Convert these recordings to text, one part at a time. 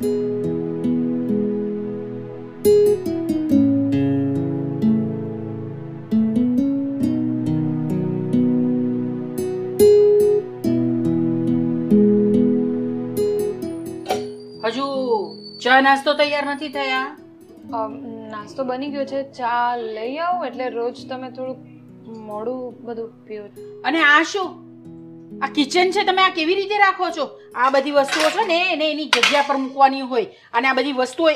હજુ ચા નાસ્તો તૈયાર નથી થયા? નાસ્તો બની ગયો છે, ચા લઈ આવું? એટલે રોજ તમે થોડુંક મોડું બધું પીઓ. અને આ શું? આ કિચન છે, તમે આ કેવી રીતે રાખો છો? આ બધી વસ્તુઓ છે ને એને એની જગ્યા પર મૂકવાની હોય, અને આ બધી વસ્તુઓ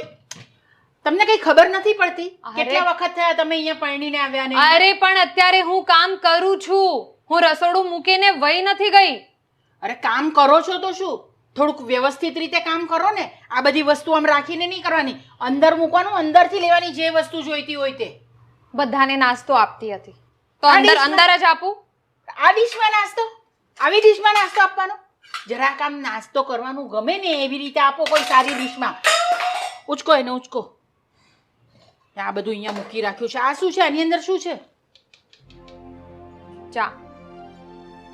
તમને કઈ ખબર નથી પડતી? કેટલા વખત થયા તમે અહીંયા પરણીને આવ્યા ને? અરે પણ અત્યારે હું કામ કરું છું, હું રસોડું મૂકીને વહી નથી ગઈ. અરે કામ કરો છો તો શું, થોડુંક વ્યવસ્થિત રીતે કામ કરો ને. આ બધી વસ્તુ આમ રાખીને નહીં કરવાની, અંદર મૂકવાનું, અંદરથી લેવાની જે વસ્તુ જોઈતી હોય તે. બધાને નાસ્તો આપતી હતી તો અંદર અંદર જ આપું? આ ડીશમાં નાસ્તો? આવી ડીશમાં નાસ્તો આપવાનો? જરાક આમ નાસ્તો કરવાનું ગમે ને એવી રીતે આપો, કોઈ સારી ડીશમાં. ઉચકો એને, ઉચકો. આ બધું અહીંયા મૂકી રાખ્યું છે. આ શું છે? આની અંદર શું છે? ચા.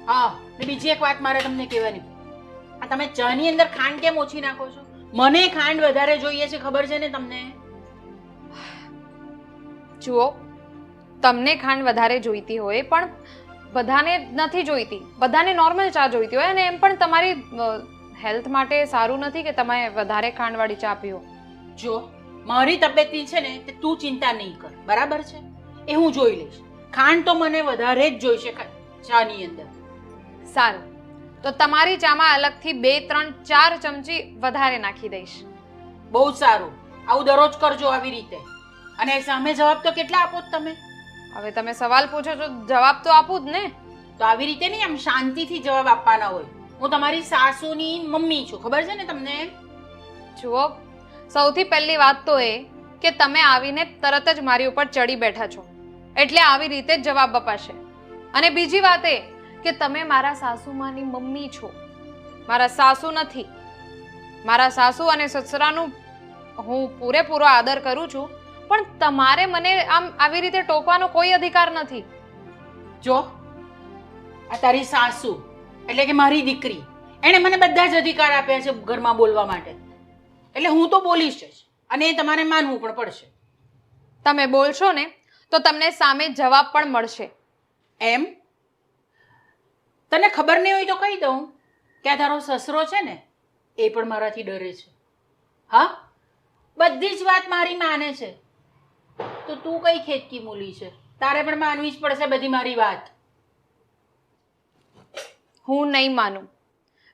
હા, ને બીજી એક વાત મારે તમને કહેવાની. આ તમે ચાની અંદર ખાંડ કેમ ઓછી નાખો છો? મને ખાંડ વધારે જોઈએ છે, ખબર છે ને તમને? જુઓ, તમને ખાંડ વધારે જોઈતી હોય પણ બધાને નથી જોઈતી. બધાને નોર્મલ ચા જોઈતી હોય, અને એમ પણ તમારી હેલ્થ માટે સારું નથી કે તમે વધારે ખાંડવાળી ચા પીઓ. જો મારી તબિયતની છે ને તે તું ચિંતા નહીં કર, બરાબર છે? એ હું જોઈ લઈશ. ખાંડ તો મને વધારે જ જોઈશે ચાની અંદર. સારું, તો તમારી ચામાં અલગથી 2, 3, 4 ચમચી વધારે નાખી દઈશ. બહુ સારું. આવું દરરોજ કરજો આવી રીતે. અને સામે જવાબ તો કેટલા આપો તમે? હવે તમે સવાલ પૂછો છો, જવાબ તો આપું જ ને. તો આવી રીતે નહીં, આમ શાંતિથી જવાબ આપવાના હોય. હું તમારી સાસુની મમ્મી છું, ખબર છે ને તમને? જુઓ, સૌથી પહેલી વાત તો એ કે તમે આવીને તરત જ મારી ઉપર ચડી બેઠા છો, એટલે આવી રીતે જ જવાબ અપાશે. અને બીજી વાત એ કે તમે મારા સાસુમાની મમ્મી છો, મારા સાસુ નથી. મારા સાસુ અને સસરાનું હું પૂરેપૂરો આદર કરું છું, પણ તમારે મને આમ આવી રીતે ટોકવાનો કોઈ અધિકાર નથી. જો આ તારી સાસુ એટલે કે મારી દીકરી, એણે મને બધા જ અધિકાર આપ્યા છે ઘરમાં બોલવા માટે, એટલે હું તો બોલીશ જ, અને એ તમારે માનવું પણ પડશે. તમે બોલશો ને તો તમને સામે જવાબ પણ મળશે. એમ? તને ખબર નહીં હોય તો કહી દઉં કે આ તારો સસરો છે ને એ પણ મારાથી ડરે છે. હા, બધી જ વાત મારી માને છે. તો તું કઈ ખેતકી મૂલી છે? તારે પણ માનવી જ પડશે બધી મારી વાત. હું નહીં માનું.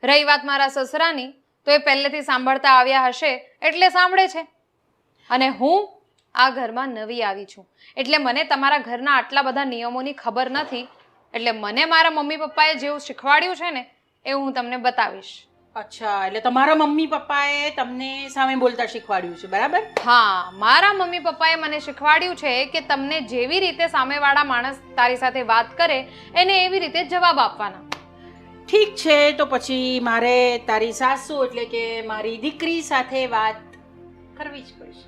રહી વાત મારા સસરાની, તો એ પહેલેથી સાંભળતા આવ્યા હશે એટલે સાંભળે છે. અને હું આ ઘરમાં નવી આવી છું, એટલે મને તમારા ઘરના આટલા બધા નિયમોની ખબર નથી. એટલે મને મારા મમ્મી પપ્પાએ જેવું શીખવાડ્યું છે ને એવું હું તમને બતાવીશ. અચ્છા, એટલે તમારા મમ્મી પપ્પાએ તમને સામે બોલતા શીખવાડ્યું છે, બરાબર? હા, મારા મમ્મી પપ્પાએ મને શીખવાડ્યું છે કે તમને જેવી રીતે સામેવાળા માણસ તારી સાથે વાત કરે એને એવી રીતે જવાબ આપવાના. ઠીક છે, તો પછી મારે તારી સાસુ એટલે કે મારી દીકરી સાથે વાત કરવી જ પડશે.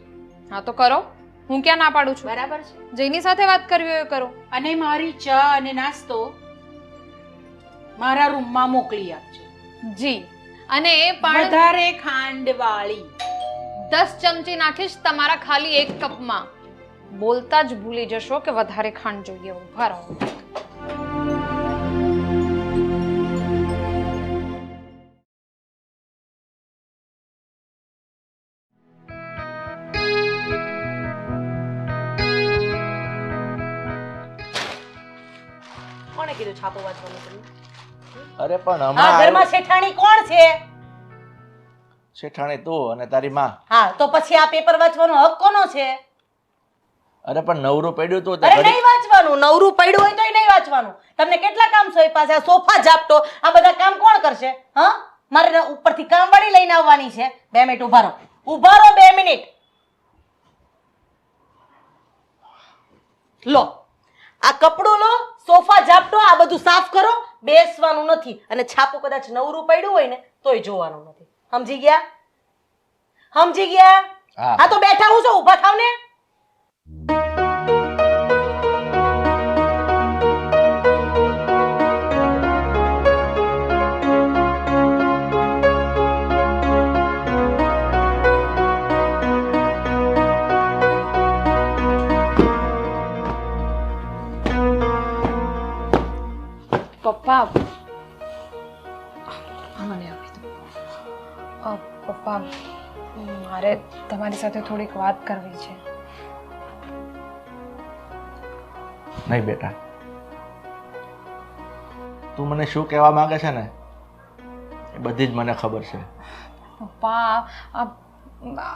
હા તો કરો, હું ક્યાં ના પાડું છું. બરાબર છે, જેની સાથે વાત કરવી હોય કરો. અને મારી ચા અને નાસ્તો મારા રૂમમાં મોકલી આપજો. જી, અને એ પણ વધારે ખાંડવાળી. 10 ચમચી નાખીશ તમારા ખાલી 1 કપમાં. બોલતા જ ભૂલી જશો કે વધારે ખાંડ જોઈએ. ઉભા રહો. કોણે કીધું છાપો વાંચવાનું તમને? અરે પણ હા, હમણાં ઘરમાં શેઠાણી કોણ છે? શેઠાણી તું અને તારી માં. હા, તો પછી આ પેપર વાંચવાનો હક કોનો છે? અરે પણ નવરું પડ્યું તું અરે નહીં વાંચવાનું. નવરું પડ્યું હોય તોય નહીં વાંચવાનું. તમને કેટલા કામ છે પાસે? આ સોફા ઝાપટો, આ બધા કામ કોણ કરશે? હા, મારે ઉપરથી કામવાળી લઈને આવવાની છે. 2 મિનિટ ઉભા રહો. ઉભા રહો 2 મિનિટ. લો, આ કપડું લો, સોફા ઝાપટો, આ બધું સાફ કરો. બેસવાનું નથી, અને છાપું કદાચ નવરું પડ્યું હોય ને તોય જોવાનું નથી. સમજી ગયા? સમજી ગયા? હા તો બેઠા હું છો, ઊભા થાવ ને. મને આપી દો. પપ્પા, મારે તમારી સાથે થોડીક વાત કરવી છે. નહીં બેટા, તું મને શું કહેવા માંગે છે ને એ બધી જ મને ખબર છે. પપ્પા,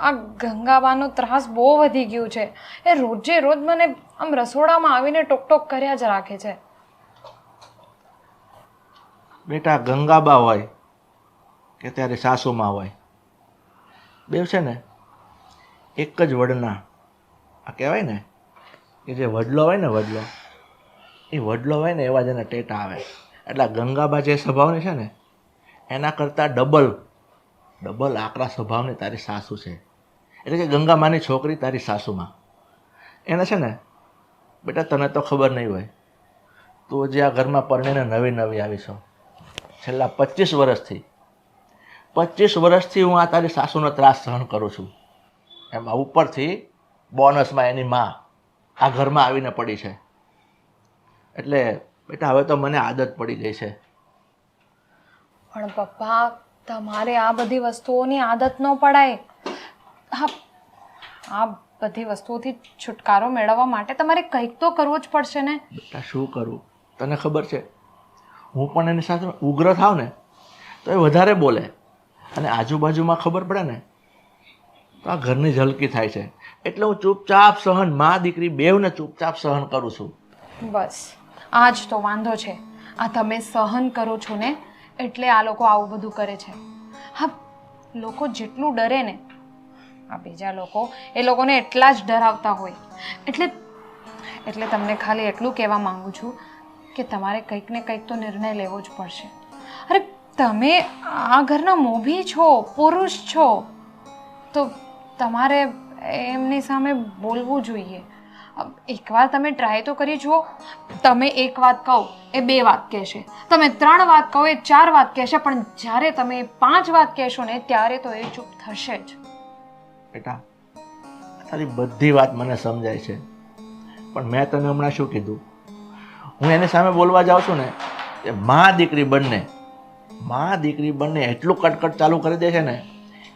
આ ગંગાબાનો ત્રાસ બહુ વધી ગયું છે. એ રોજે રોજ મને આમ રસોડામાં આવીને ટોક કર્યા જ રાખે છે. બેટા, ગંગાબા હોય કે ત્યારે સાસુમાં હોય, બેવ છે ને એક જ વડના, આ કહેવાય ને કે જે વડલો હોય ને વડલો, એ વડલો હોય ને એવા જ એના ટેટા આવે. એટલે ગંગાબા જે સ્વભાવની છે ને એના કરતાં ડબલ આકરા સ્વભાવની તારી સાસુ છે. એટલે કે ગંગામાની છોકરી તારી સાસુમાં. એને છે ને બેટા તને તો ખબર નહીં હોય, તું જે આ ઘરમાં પરણીને નવી આવી છો, છેલ્લા 25 વર્ષથી હું આ તારી સાસુનો ત્રાસ સહન કરું છું. એમાં ઉપરથી બોનસમાં એની માં આ ઘરમાં આવીને પડી છે. એટલે બેટા હવે તો મને આદત પડી ગઈ છે. પણ પપ્પા, તમારે આ બધી વસ્તુઓની આદત ન પડાય. આ બધી વસ્તુઓથી છુટકારો મેળવવા માટે તમારે કંઈક તો કરવું જ પડશે ને. બેટા શું કરું, તને ખબર છે, હું પણ એની સાથે ઉગ્ર થાવ ને તો એ વધારે બોલે, અને આજુબાજુમાં ખબર પડે ને તો આ ઘરની ઝલકી થાય છે. એટલે હું ચૂપચાપ સહન, મા દીકરી બેવને ચૂપચાપ સહન કરું છું. બસ આ જ તો વાંધો છે. આ તમે સહન કરો છો ને એટલે આ લોકો આવું બધું કરે છે. હા, લોકો જેટલું ડરે ને, આ બીજા લોકો એ લોકોને એટલા જ ડરાવતા હોય. એટલે તમને ખાલી એટલું કહેવા માંગુ છું કે તમારે કંઈક ને કંઈક તો નિર્ણય લેવો જ પડશે. અરે તમે આ ઘરના મોભી છો, પુરુષ છો, તો તમારે એમની સામે બોલવું જોઈએ. એકવાર તમે ટ્રાય તો કરી જુઓ. તમે એક વાત કહો એ 2 વાત કહેશે, તમે 3 વાત કહો એ 4 વાત કહેશે, પણ જ્યારે તમે 5 વાત કહેશો ને ત્યારે તો એ ચૂપ થશે જ. બેટા તારી બધી વાત મને સમજાય છે, પણ મેં તને હમણાં શું કીધું, હું એની સામે બોલવા જાઉં છું ને એ મા દીકરી બંને એટલું કટકટ ચાલુ કરી દે છે ને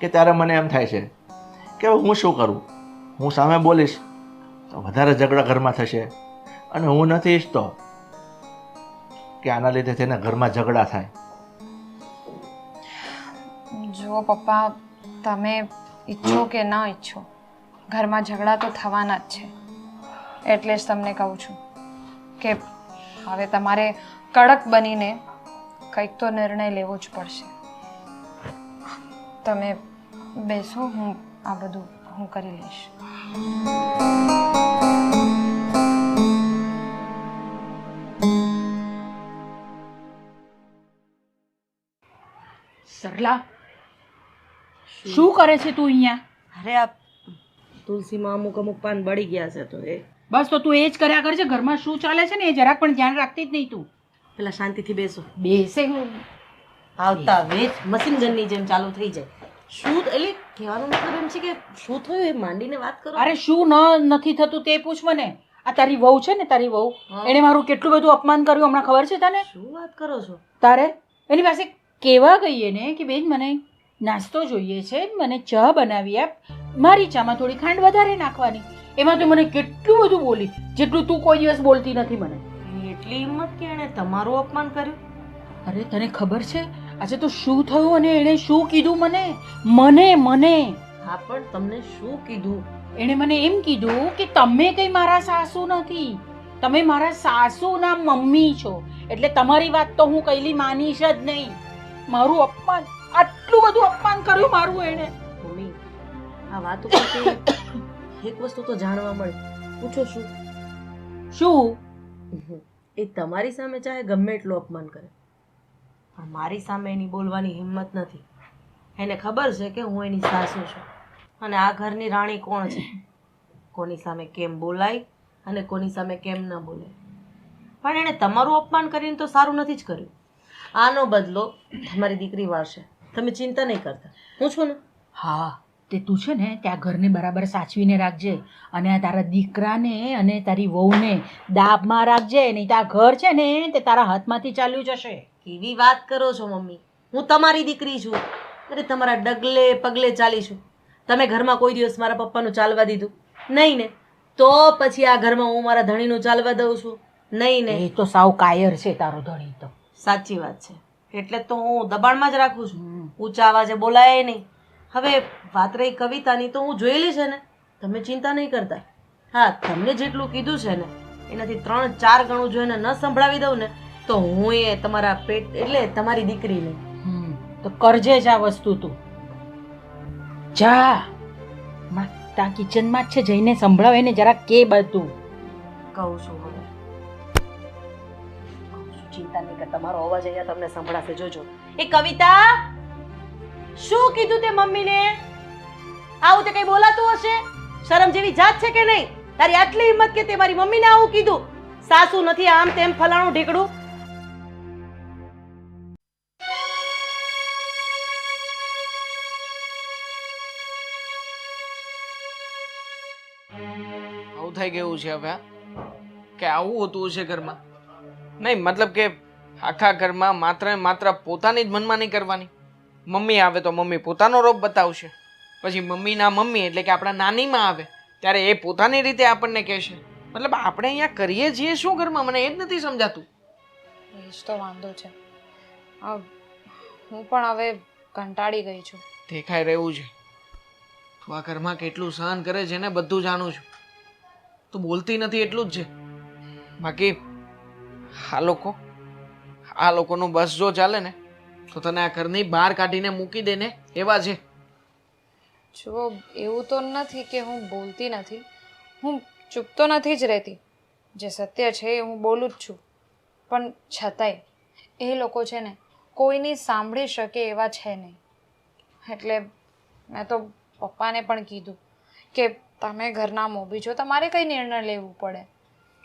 કે ત્યારે મને એમ થાય છે કે હું શું કરું. હું સામે બોલીશ તો વધારે ઝઘડા ઘરમાં થશે, અને હું નથી ઈચ્છતો કે આના લીધે તેને ઘરમાં ઝઘડા થાય. જુઓ પપ્પા, તમે ઈચ્છો કે ના ઈચ્છો, ઘરમાં ઝઘડા તો થવાના જ છે. એટલે જ તમને કહું છું કે હવે તમારે કડક બનીને કંઈક તો નિર્ણય લેવો જ પડશે. તમે બેસો, હું આ બધું કરી લઈશ. સરલા, શું કરે છે તું અહીંયા? અરે આ તુલસીમાં અમુક પાન બળી ગયા છે તો એ બસ તો તું એ જ કર્યા કરજે. ઘરમાં શું ચાલે છે ને એ જરાક પણ ધ્યાન રાખતી જ નહીં તું. પેલા શાંતિથી બેસો. બેસે આવતા વેચ મશીન ગનની જેમ ચાલુ થઈ જાય. શું એટલે કહેવાનો મતલબ એમ છે કે શું થયું એ માંડીને વાત કરો. અરે શું નથી થતું તે પૂછ મને. આ તારી વહુ છે ને, તારી વહુ, એણે મારું કેટલું બધું અપમાન કર્યું હમણાં ખબર છે તને? શું વાત કરો છો? તારે એની પાસે કેવા ગઈએ ને કે બેન મને નાસ્તો જોઈએ છે, મને ચા બનાવી આપ, મારી ચામાં થોડી ખાંડ વધારે નાખવાની. એમાં તો મને કેટલું બધું બોલી જેટલું તું કોઈ દિવસ બોલતી નથી મને. એટલી હિંમત કે એણે તમારું અપમાન કર્યું? અરે તને ખબર છે આજે તો શું થયું અને એણે શું કીધું મને? મને હા, પણ તમને શું કીધું? એણે મને એમ કીધું કે તમે કઈ મારા સાસુ નથી, તમે મારા સાસુના મમ્મી છો, એટલે તમારી વાત તો હું કઈલી માનીશ જ નહીં. મારું અપમાન, આટલું બધું અપમાન કર્યું મારું એણે. મમ્મી, આ વાત ઉપરથી એક વસ્તુ તો જાણવા મળી. પૂછો શું? એ તમારી સામે ચાહે ગમે એટલું અપમાન કરે, પણ મારી સામે એની બોલવાની હિંમત નથી. એને ખબર છે કે હું એની સાસુ છું, અને આ ઘરની રાણી કોણ છે, કોની સામે કેમ બોલાય અને કોની સામે કેમ ન બોલાય. પણ એણે તમારું અપમાન કરીને તો સારું નથી જ કર્યું. આનો બદલો તમારી દીકરી વાળશે, તમે ચિંતા નહીં કરતા. હું છું ને. હા, તે તું છે ને ત્યાં ઘરને બરાબર સાચવીને રાખજે, અને આ તારા દીકરાને અને તારી વહુને દાબમાં રાખજે, નહીં તો આ ઘર છે ને તે તારા હાથમાંથી ચાલ્યું જશે. કેવી વાત કરો છો મમ્મી? હું તમારી દીકરી છું. અરે તમારા ડગલે પગલે ચાલીશું. તમે ઘરમાં કોઈ દિવસ મારા પપ્પાનું ચાલવા દીધું નહીં ને? તો પછી આ ઘરમાં હું મારા ધણીનું ચાલવા દઉં છું? નહીં ને? એ તો સાવ કાયર છે તારો ધણી તો. સાચી વાત છે. એટલે તો હું દબાણમાં જ રાખું છું. ઊંચા અવાજે બોલાય નહીં. હવે વાત રહી કવિતાની, તો હું જોયેલી છે ને, તમે ચિંતા નહીં કરતા. હા, તમને જેટલું કીધું છે ને એનાથી 3-4 ગણું જો એને ન સંભળાવી દઉં ને તો હું એ તમારા પેટ એટલે તમારી દીકરી નહીં. તો કરજે જ આ વસ્તુ તું. જા તા કિચનમાં જ છે, જઈને સંભળાવ એને જરા કે બધું. કહું છું હવે. ચિંતા નહીં કર, તમારો અવાજ અહીંયા તમને સંભળાશે, જોજો. એ કવિતા, શું કીધું તે મમ્મીને? આવું તે કઈ બોલાતું હશે? શરમ જેવી જાત છે કે નહીં? તારી આટલી હિંમત કે તે મારી મમ્મીને આવું કીધું? સાસુ નથી આમ તેમ ફલાણું ઢીકડું. આવું થઈ ગયું છે હવે કે આવું હોતું હશે ઘરમાં? નહીં, મતલબ કે આખા ઘરમાં માત્ર ને માત્ર પોતાની જ મનમાની કરવાની. મમ્મી આવે તો મમ્મી પોતાનો રોપ બતાવશે, પછી મમ્મીના મમ્મી એટલે કે આપણા નાનીમાં આવે ત્યારે એ પોતાની રીતે આપણને કહેશે. મતલબ આપણે અહીંયા કરીએ છીએ શું ઘરમાં? મને એ જ નથી સમજાતું. એ જ તો વાંધો છે. હું પણ હવે કંટાળી ગઈ છું. દેખાઈ રહ્યું છે તું આ ઘરમાં કેટલું સહન કરે છે ને, બધું જાણું છું. તું બોલતી નથી એટલું જ છે. બાકી આ લોકોનું બસ જો ચાલે ને તો તને આ ઘરની બહાર કાઢીને મૂકી દે ને એવા છે. જુઓ, એવું તો નથી કે હું બોલતી નથી, હું ચૂપ તો નથી જ રહેતી. જે સત્ય છે એ હું બોલું જ છું, પણ છતાંય એ લોકો છે ને કોઈની સાંભળી શકે એવા છે નહીં. એટલે મેં તો પપ્પાને પણ કીધું કે તમે ઘરના મોભી છો, તમારે કંઈ નિર્ણય લેવું પડે.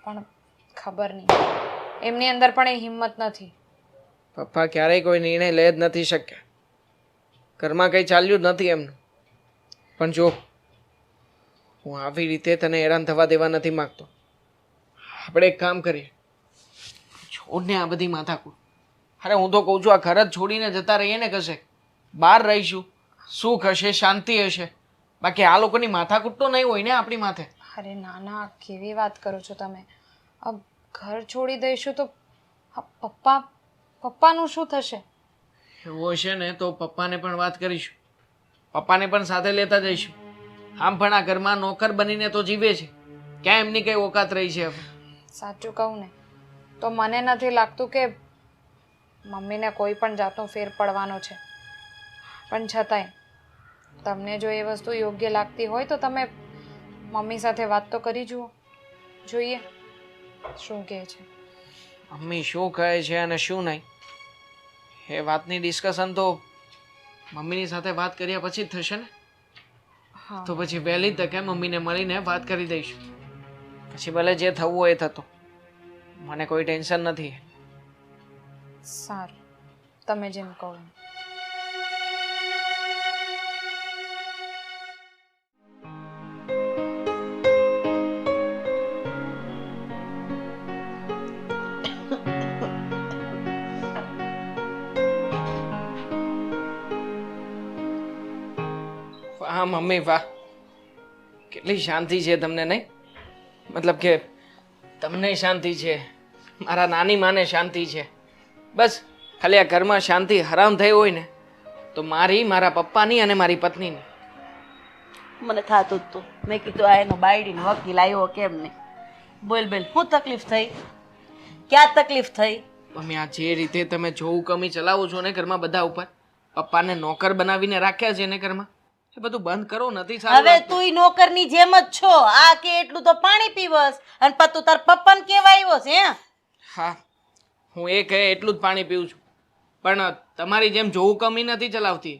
પણ ખબર નહીં, એમની અંદર પણ એ હિંમત નથી. પપ્પા ક્યારેય કોઈ નિર્ણય લઈ જ નથી શક્યા. ઘરમાં કંઈ ચાલ્યું જ નથી એમનું. પણ જો હું આવી રીતે તને હેરાન થવા દેવા નથી માંગતો. આપણે એક કામ કરીએ, છોડને આ બધી માથાકૂટ. અરે હું તો કહું છું આ ઘર જ છોડીને જતા રહીએ ને, કશે બહાર રહીશું, સુખ હશે, શાંતિ હશે. બાકી આ લોકોની માથાકૂટ તો નહીં હોય ને આપણી માથે. અરે નાના, કેવી વાત કરો છો તમે? अब ઘર છોડી દઈશું તો પપ્પાનું શું થશે? એવું હશે ને તો પપ્પાને પણ વાત કરીશું, પપ્પાને પણ સાથે લેતા જઈશું. આમ પણ આ ઘરમાં નોકર બનીને તો જીવે છે, ક્યાં એમની કઈ ઓકાત રહી છે હવે? સાચું કહું ને તો મને નથી લાગતું કે મમ્મીને કોઈ પણ જાતનો ફેર પડવાનો છે. પણ છતાંય તમને જો એ વસ્તુ યોગ્ય લાગતી હોય તો તમે મમ્મી સાથે વાત તો કરી જુઓ, જોઈએ શું કહે છે. મમ્મી શું કહે છે અને શું નહીં એ વાતની ડિસ્કશન તો મમ્મીની સાથે વાત કર્યા પછી જ થશે ને. હા, તો પછી વહેલી તકે મમ્મીને મળીને વાત કરી દઈશું. પછી ભલે જે થવું હોય એ થતું, મને કોઈ ટેન્શન નથી. સારું, તમે જેમ કહો એમ. વાહ મમ્મી વાહ, કેટલી શાંતિ છે તમને, નહીં? મતલબ કે તમને શાંતિ છે, મારા નાની માને શાંતિ છે. બસ ખાલી આ ઘરમાં શાંતિ હરામ થઈ હોય ને તો મારા પપ્પાની અને મારી પત્નીની. મને થાતું જ તું. મેં કીધું આ એનો બાયડીનો વકીલ આવ્યો કેમ નહીં. બોલ બોલ, શું તકલીફ થઈ? ક્યાં તકલીફ થઈ? મમ્મી આ જે રીતે તમે જોવું કમી ચલાવો છો ને ઘરમાં બધા ઉપર, પપ્પાને નોકર બનાવીને રાખ્યા છે ને ઘરમાં, એ બધું બંધ કરો. નથી સારું હવે લાગતું. તું નોકરની જેમ જ છો. આ કે એટલું તો પાણી પીવસ અને પતું તાર પપ્પાને કેવા આવ્યો છે? હા, હું એ કહે એટલું જ પાણી પીઉં છું, પણ તમારી જેમ જોવું કમી નથી ચલાવતી.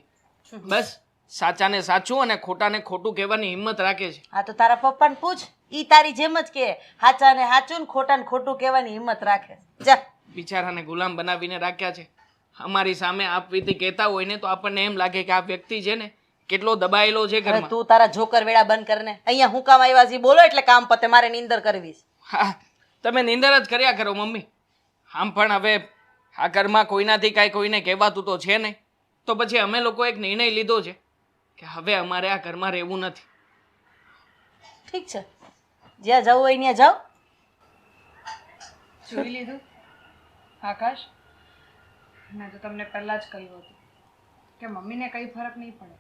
બસ સાચાને સાચું અને ખોટાને ખોટું કહેવાની હિંમત રાખે છે. આ તો તારા પપ્પાને પૂછ, ઈ તારી જેમ જ કે હાચાને હાચું ને ખોટાને ખોટું કહેવાની હિંમત રાખે. જા. બિચારાને ગુલામ બનાવીને રાખ્યા છે. અમારી સામે આપ વીતી કહેતા હોય ને તો આપણને એમ લાગે કે આ વ્યક્તિ છે ને કેટલો દબાયેલો છે હવે ઘરમાં. તું તારા જોકર વેડા બંધ કરને. અહીંયા હું કામ આવ્યા છે બોલો એટલે કામ પતે, મારે નીંદર કરવી છે. હા, તમે નિંદર જ કર્યા કરો મમ્મી. આમ પણ હવે આ ઘરમાં કોઈનાથી કાંઈ કોઈને કહેવાતું તો છે નહીં. તો પછી અમે લોકો એક નિર્ણય લીધો છે કે હવે અમારે આ ઘરમાં રહેવું નથી. ઠીક છે, જ્યાં જવું હોય ત્યાં જાઓ. જોઈ લીધું આકાશ, મેં તો તમને પહેલાં જ કહ્યું હતું કે મમ્મીને કંઈ ફરક નહીં પડે.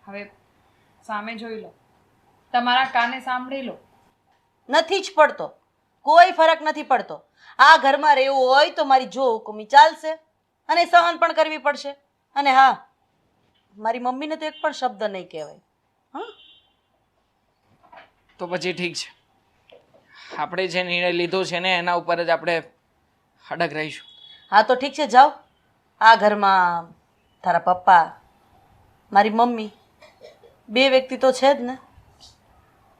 હવે સામે જોઈ લો, તમારા કાને સાંભળી લો. નથી જ પડતો, કોઈ ફરક નથી પડતો. આ ઘરમાં રહેવું હોય તો મારી જો હુકુમી ચાલશે અને સહન પણ કરવી પડશે. અને હા, મારી મમ્મીને તો એક પણ શબ્દ નહીં કહેવાય. હા, તો પછી ઠીક છે, આપણે જે નિર્ણય લીધો છે ને એના ઉપર જ આપણે અડગ રહીશું. હા તો ઠીક છે, જાઓ. આ ઘરમાં તારા પપ્પા, મારી મમ્મી, બે વ્યક્તિ તો છે જ ને.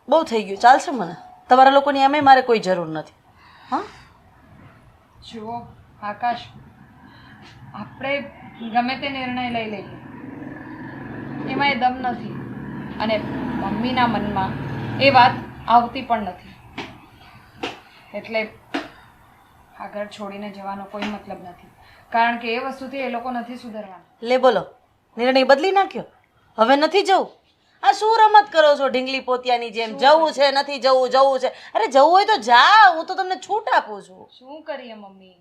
બહુ થઈ ગયું, ચાલશે મને. તમારા લોકોની એમે મારે કોઈ જરૂર નથી. હા, જુઓ આકાશ, આપણે ગમે તે નિર્ણય લઈ લઈએ એમાં એ દમ નથી, અને મમ્મીના મનમાં એ વાત આવતી પણ નથી. એટલે આ ઘર છોડીને જવાનો કોઈ મતલબ નથી, કારણ કે એ વસ્તુથી એ લોકો નથી સુધરવાના. લે બોલો, નિર્ણય બદલી નાખ્યો? હવે નથી જવું? આ શું રમત કરો છો ઢીંગલી પોતિયાની જેમ? જવું છે, નથી જવું, જવું છે. અરે જવું હોય તો જા, હું તો તમને છૂટ આપું છું. શું કરીએ મમ્મી,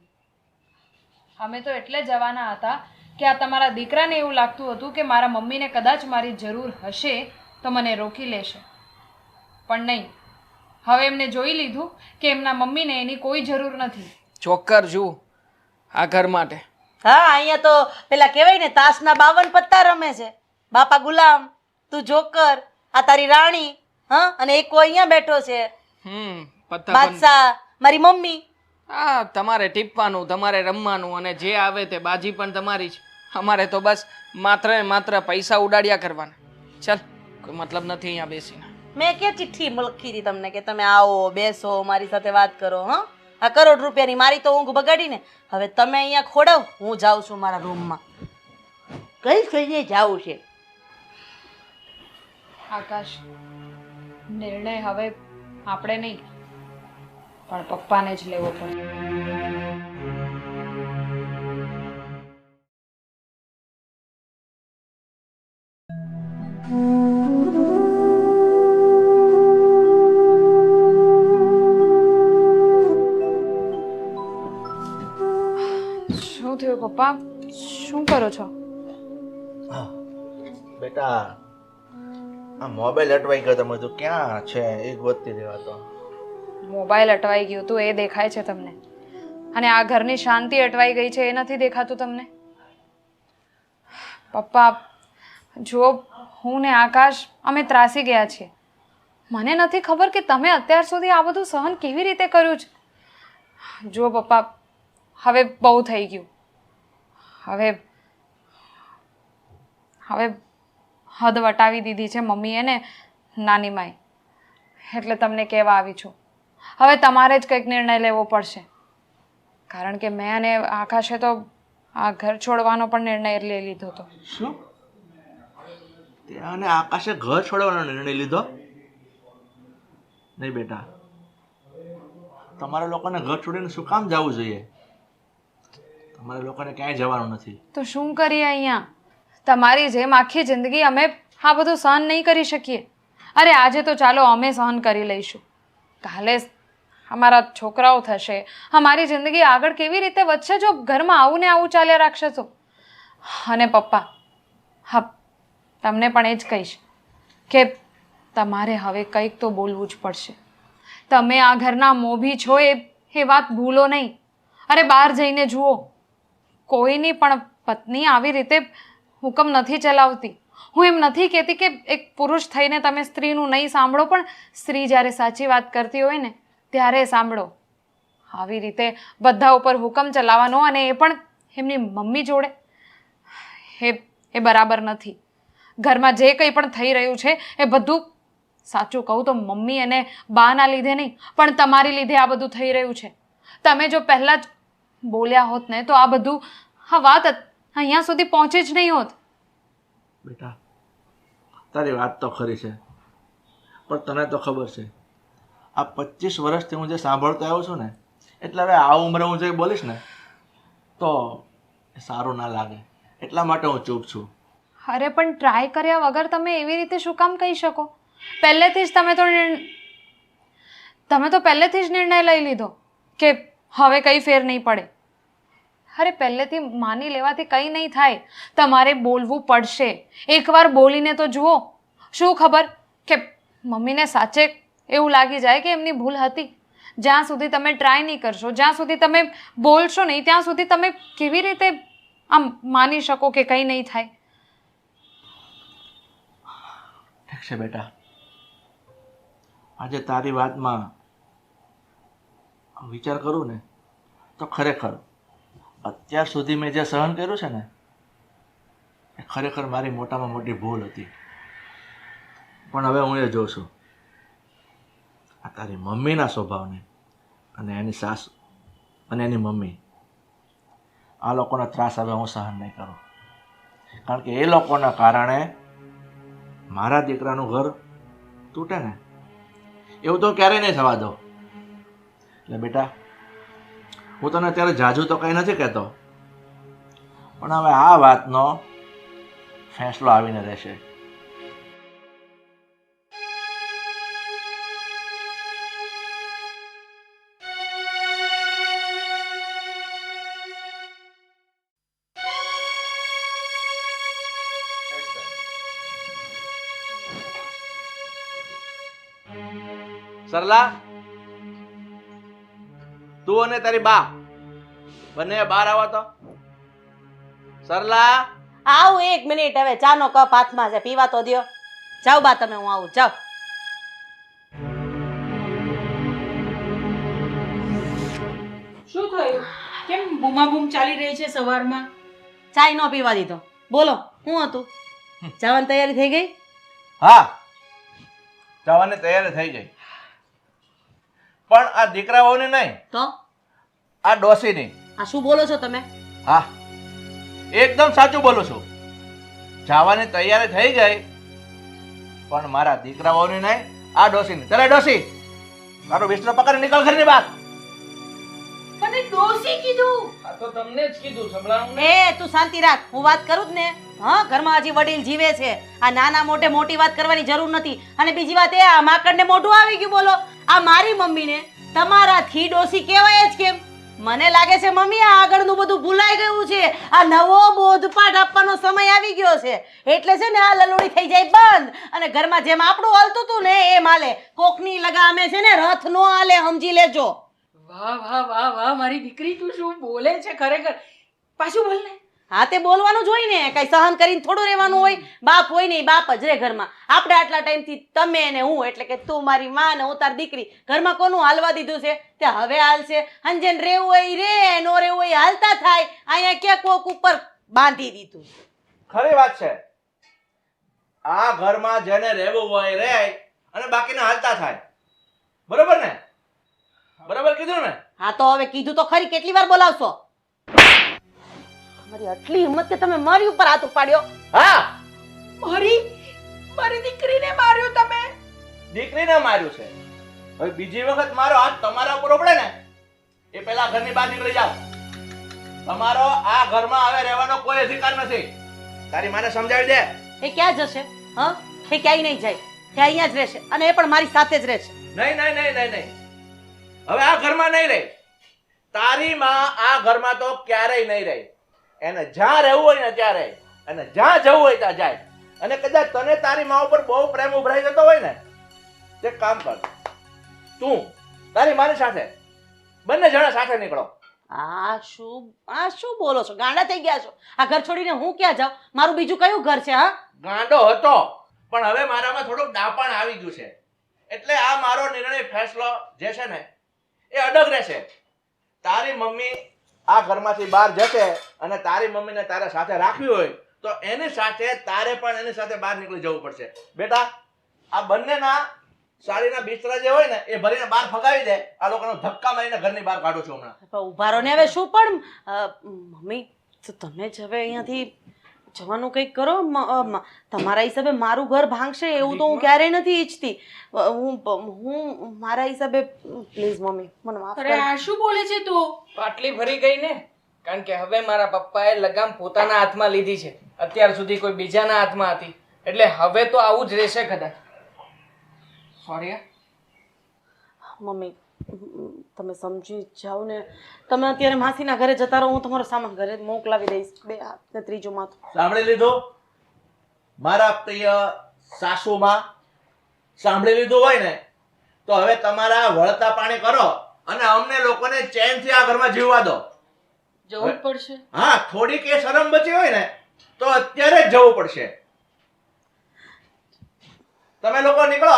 અમે તો એટલે જવાના હતા કે આ તમારા દીકરાને એવું લાગતું હતું કે મારા મમ્મીને કદાચ મારી જરૂર હશે તો મને રોકી લેશે, પણ નહીં. હવે એમને જોઈ લીધું કે એમના મમ્મીને એની કોઈ જરૂર નથી. ચોક્કર જુઓ આ ઘર માટે. હા, અહીંયા તો પેલા કહેવાય ને, તાશના 52 પત્તા રમે છે. બાપા ગુલામ, તું જોકર, આ તારી રાણી, હા, અને એક અહીંયા બેઠો છે પત્તા બાદશાહ, મારી મમ્મી. હા, તમારે ટીપવાનું, તમારે રમવાનું, અને જે આવે તે બાજી પણ તમારી છે. અમારે તો બસ માત્ર ને માત્ર પૈસા ઉડાડ્યા કરવાના. ચાલ, કોઈ મતલબ નથી અહીંયા બેસીને. મેં કે ચિઠ્ઠી લખી હતી તમને કે તમે આવો, બેસો, મારી સાથે વાત કરો. હા, આ કરોડ રૂપિયાની મારી તો ઊંઘ બગાડીને. હવે તમે અહીંયા ખોડાવ, હું જાઉં છું મારા રૂમમાં. કઈ થઈને જાવું છે? આકાશ, નિર્ણય હવે આપણે નહીં પણ પપ્પાને જ લેવો પડે. શું થયું પપ્પા, શું કરો છો? બેટા, આ મોબાઈલ અટવાઈ ગયો. તમે તો ક્યાં છે એ ગોતતી રહેવાતો. મોબાઈલ અટવાઈ ગયું તું એ દેખાય છે તમને, અને આ ઘરની શાંતિ અટવાઈ ગઈ છે એ નથી દેખાતું તમને? પપ્પા જુઓ, હું ને આકાશ અમે ત્રાસી ગયા છીએ. મને નથી ખબર કે તમે અત્યાર સુધી આ બધું સહન કેવી રીતે કર્યું છે. જુઓ પપ્પા, હવે બહુ થઈ ગયું. હવે હદ વટાવી દીધી છે મમ્મીએ ને નાની માએ. એટલે તમને કહેવા આવી છું, હવે તમારે જ કંઈક નિર્ણય લેવો પડશે. કારણ કે મેં અને આકાશે તો આ ઘર છોડવાનો પણ નિર્ણય લઈ લીધો હતો. શું? ત્યાં આકાશે ઘર છોડવાનો નિર્ણય લીધો? નહીં બેટા, તમારા લોકોને ઘર છોડીને શું કામ જવું જોઈએ? તમારા લોકોને ક્યાંય જવાનું નથી. તો શું કરીએ અહીંયા? તમારી જેમ આખી જિંદગી અમે આ બધું સહન નહીં કરી શકીએ. અરે આજે તો ચાલો અમે સહન કરી લઈશું, કાલે અમારા છોકરાઓ થશે, અમારી જિંદગી આગળ કેવી રીતે વધશે જો ઘરમાં આવું ને આવું ચાલ્યા રાખશે તો? અને પપ્પા, હા, તમને પણ એ જ કહીશ કે તમારે હવે કંઈક તો બોલવું જ પડશે. તમે આ ઘરના મોભી છો એ વાત ભૂલો નહીં. અરે બહાર જઈને જુઓ, કોઈની પણ પત્ની આવી રીતે હુકમ નથી ચલાવતી. હું એમ નથી કહેતી કે એક પુરુષ થઈને તમે સ્ત્રીનું નહીં સાંભળો, પણ સ્ત્રી જ્યારે સાચી વાત કરતી હોય ને ત્યારે સાંભળો. આવી રીતે બધા ઉપર હુકમ ચલાવવાનો, અને એ પણ એમની મમ્મી જોડે, એ બરાબર નથી. ઘરમાં જે કંઈ પણ થઈ રહ્યું છે એ બધું, સાચું કહું તો મમ્મી અને બાના લીધે નહીં પણ તમારી લીધે આ બધું થઈ રહ્યું છે. તમે જો પહેલાં જ બોલ્યા હોત ને તો આ બધું, આ વાત અહીંયા સુધી પહોંચી જ નહીં હોત. બેટા, તારી વાત તો ખરી છે, પણ તને તો ખબર છે આ 25 વર્ષથી હું જે સાંભળતો આવ્યો છું ને, એટલે હવે આ ઉંમરે હું જે બોલીશ ને તો સારું ના લાગે એટલા માટે હું ચૂપ છું. અરે પણ ટ્રાય કર્યા વગર તમે એવી રીતે શું કામ કહી શકો? પહેલેથી જ તમે તો પહેલેથી જ નિર્ણય લઈ લીધો કે હવે કંઈ ફેર નહીં પડે. અરે પહેલેથી માની લેવાથી કંઈ નહીં થાય. તમારે બોલવું પડશે. એકવાર બોલીને તો જુઓ. શું ખબર કે મમ્મીને સાચે એવું લાગી જાય કે એમની ભૂલ હતી. જ્યાં સુધી તમે ટ્રાય નહીં કરશો, જ્યાં સુધી તમે બોલશો નહીં, ત્યાં સુધી તમે કેવી રીતે આમ માની શકો કે કંઈ નહીં થાય? ઠીક છે બેટા, આજે તારી વાતમાં વિચાર કરું ને તો ખરેખર અત્યાર સુધી મેં જે સહન કર્યું છે ને એ ખરેખર મારી મોટામાં મોટી ભૂલ હતી. પણ હવે હું એ જોઉં છું આ તારી મમ્મીના સ્વભાવને અને એની સાસુ અને એની મમ્મી, આ લોકોના ત્રાસ હવે હું સહન નહીં કરું. કારણ કે એ લોકોના કારણે મારા દીકરાનું ઘર તૂટે ને એવું તો ક્યારેય નહીં થવા દો. એટલે બેટા હું તને અત્યારે જાજુ તો કંઈ નથી કહેતો, પણ હવે આ વાતનો ફેંસલો આવીને રહેશે. સરલા, તું અને તારી બા બંને બહાર આવો તો. સરલા, આવું 1 મિનિટ, હવે ચાનો કપ હાથમાં છે, પીવા તો દ્યો. જાઓ બા તમે, હું આવું. જાઓ. શું થયું? કેમ બૂમાબૂમ ચાલી રહી છે સવારમાં? ચાય ન પીવા દીધો. બોલો શું હતું? જવાની તૈયારી થઈ ગઈ? હા જવાની તૈયારી થઈ ગઈ, પણ આ દીકરાઓની નહીં, તો આ ડોસીની. આ શું બોલો છો તમે? હા એકદમ સાચું બોલું છું. જવાની તૈયારી થઈ ગઈ, પણ મારા દીકરાઓની નહીં, આ ડોસીની. ચાલે ડોસી, તારું બિસ્તરો પકડી નીકળ ઘરની બહાર. મને ડોસી કીધું. આ તો તમને જ કીધું, સંભળાવું એ તું શાંતિ રાખ, હું વાત કરું જ ને. હા, ઘરમાં હજી વડીલ જીવે છે. આ નાના મોટે મોટી વાત કરવાની જરૂર નથી. અને બીજી વાત એ, આ માકડને મોઢું આવી ગયું. બોલો, આ મારી મમ્મીને તમારાથી ડોસી કહેવાય જ કેમ? મને લાગે છે મમ્મી આ આગળનું બધું ભૂલાઈ ગયું છે. આ નવો બોધપાઠ આપવાનો સમય આવી ગયો છે. એટલે છે ને આ લલોડી થઈ જાય બંધ, અને ઘરમાં જેમ આપણું હાલતું હતું ને એમ હાલે. કોકની લગામે છે ને રથ નો હાલે, સમજી લેજો. વાહ વાહ વાહ વાહ, મારી દીકરી તું શું બોલે છે ખરેખર. પાછું બોલ ને. હા, તે બોલવાનું જ હોય ને, કઈ સહન કરીને થોડું રહેવાનું હોય. બાપ હોય નહીં, બાપ જ રે ઘરમાં. આપણે આટલા ટાઈમથી તમે ને હું, એટલે કે તું મારી માં ને હું તારી દીકરી, ઘરમાં કોનું હાલવા દીધું છે? તે હવે હાલશે. અંજન રેવું હોય રે, નો રેવું હોય હાલતા થાય. અહીંયા ક્યાં કોક ઉપર બાંધી દીધું. ખરી વાત છે, આ ઘરમાં જેને રહેવું હોય રહે અને બાકીને હાલતા થાય. બરોબર ને? બરાબર કીધું ને? હા તો હવે કીધું તો ખરી, કેટલી વાર બોલાવશો? મારી આટલી હિંમત કે તમે મારી ઉપર હાથ ઉપાડ્યો? હા, મારી દીકરીને માર્યો તમે. દીકરીને માર્યું છે. હવે બીજી વખત મારો હાથ તમારા ઉપર ઉપડે ને એ પહેલા ઘરની બહાર નીકળી જાઓ. તમારો આ ઘરમાં હવે રહેવાનો કોઈ અધિકાર નથી. તારી માને સમજાવી દે. એ ક્યાં જશે? હા, એ ક્યાંય નહીં જાય. એ અહીંયા જ રહેશે, અને એ પણ મારી સાથે જ રહેશે. નહીં નહીં નહીં નહીં નહીં, હવે આ ઘરમાં નહીં રહે. તારી માં આ ઘરમાં તો ક્યારેય નહીં રહે. એને જ્યાં રહેવું હોય ને ત્યાં રહે, અને જ્યાં જવું હોય ત્યાં જાય. અને કદાચ તને તારી માં ઉપર બહુ પ્રેમ ઉભરાઈ જતો હોય ને, તે કામ કર, તું તારી મારી સાથે બંને જણા સાથે નીકળો. આ શું બોલો છો? ગાંડા થઈ ગયા છો? આ ઘર છોડીને હું ક્યાં જાઉં? મારું બીજું કયું ઘર છે? હા, ગાંડો હતો, પણ હવે મારામાં થોડુંક ડાપણ આવી ગયું છે. એટલે આ મારો નિર્ણય ફેસલો જે છે ને એ અડગ રહેશે. તારી મમ્મી આ ઘરમાંથી બહાર જશે અને તારી મમ્મીને તારે સાથે રાખવી હોય તો એની સાથે તારે પણ એની સાથે બહાર નીકળી જવું પડશે. બેટા, આ બંનેના સાડીના બિસ્તરા જે હોય ને એ ભરીને બહાર ફગાવી દે. આ લોકોનો ધક્કા મારીને ઘરની બહાર કાઢું છું હમણાં. ઉભા રહો ને. હવે શું પણ મમ્મી, તો તમે જ હવે અહીંયાથી જવાનું કંઈક કરો. તમારા હિસાબે મારું ઘર ભાંગશે એવું તો હું ક્યારેય નથી ઈચ્છતી. હું મારા હિસાબે પ્લીઝ મમ્મી મને માફ અરે કરો. આ શું બોલે છે તું? પાટલી ભરી ગઈ ને, કારણ કે હવે મારા પપ્પાએ લગામ પોતાના હાથમાં લીધી છે. અત્યાર સુધી કોઈ બીજાના હાથમાં હતી, એટલે હવે તો આવું જ રહેશે કદાચ. સોરી. મમ્મી તમે સમજી જાઓ ને. તમે અત્યારે માસીના ઘરે જતા રહો, હું તમારો સામાન ઘરે મોકલાવી દઈશ. 2 હાથ ને ત્રીજો માથું. સાંભળી લીધું મારા પ્રિય સાસુમાં? સાંભળી લીધું હોય ને તો હવે તમારા વળતા પાણી કરો અને અમને લોકોને ચેનથી આ ઘરમાં જીવવા દો. જવું જ પડશે. હા, થોડીક એ શરમ બચી હોય ને તો અત્યારે જ જવું પડશે. તમે લોકો નીકળો,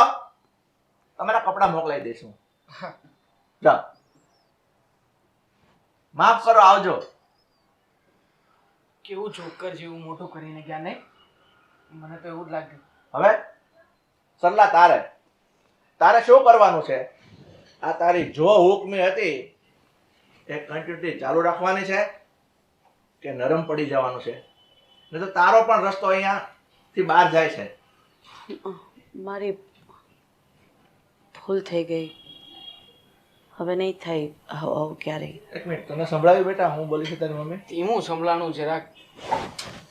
તમારા કપડાં મોકલાઈ દઈશું. જાઓ, માફ કરો, આવજો. કેવું જોકર જેવું મોટું કરીને ગયા નહીં? મને તો એવું જ લાગ્યું. હવે સરલા તારે શું કરવાનું છે? આ તારી જો હુકમી હતી એ કન્ટિન્યુટી ચાલુ રાખવાની છે કે નરમ પડી જવાનું છે? નહીં તો તારો પણ રસ્તો અહીંયાથી બહાર જાય છે. મારી ભૂલ થઈ ગઈ, હવે નહીં થાય આવું ક્યારેય. એક મિનિટ, તને સંભળાવ્યું બેટા હું બોલી છું તારી મમ્મી? ધીમું સંભળાણું જરાક,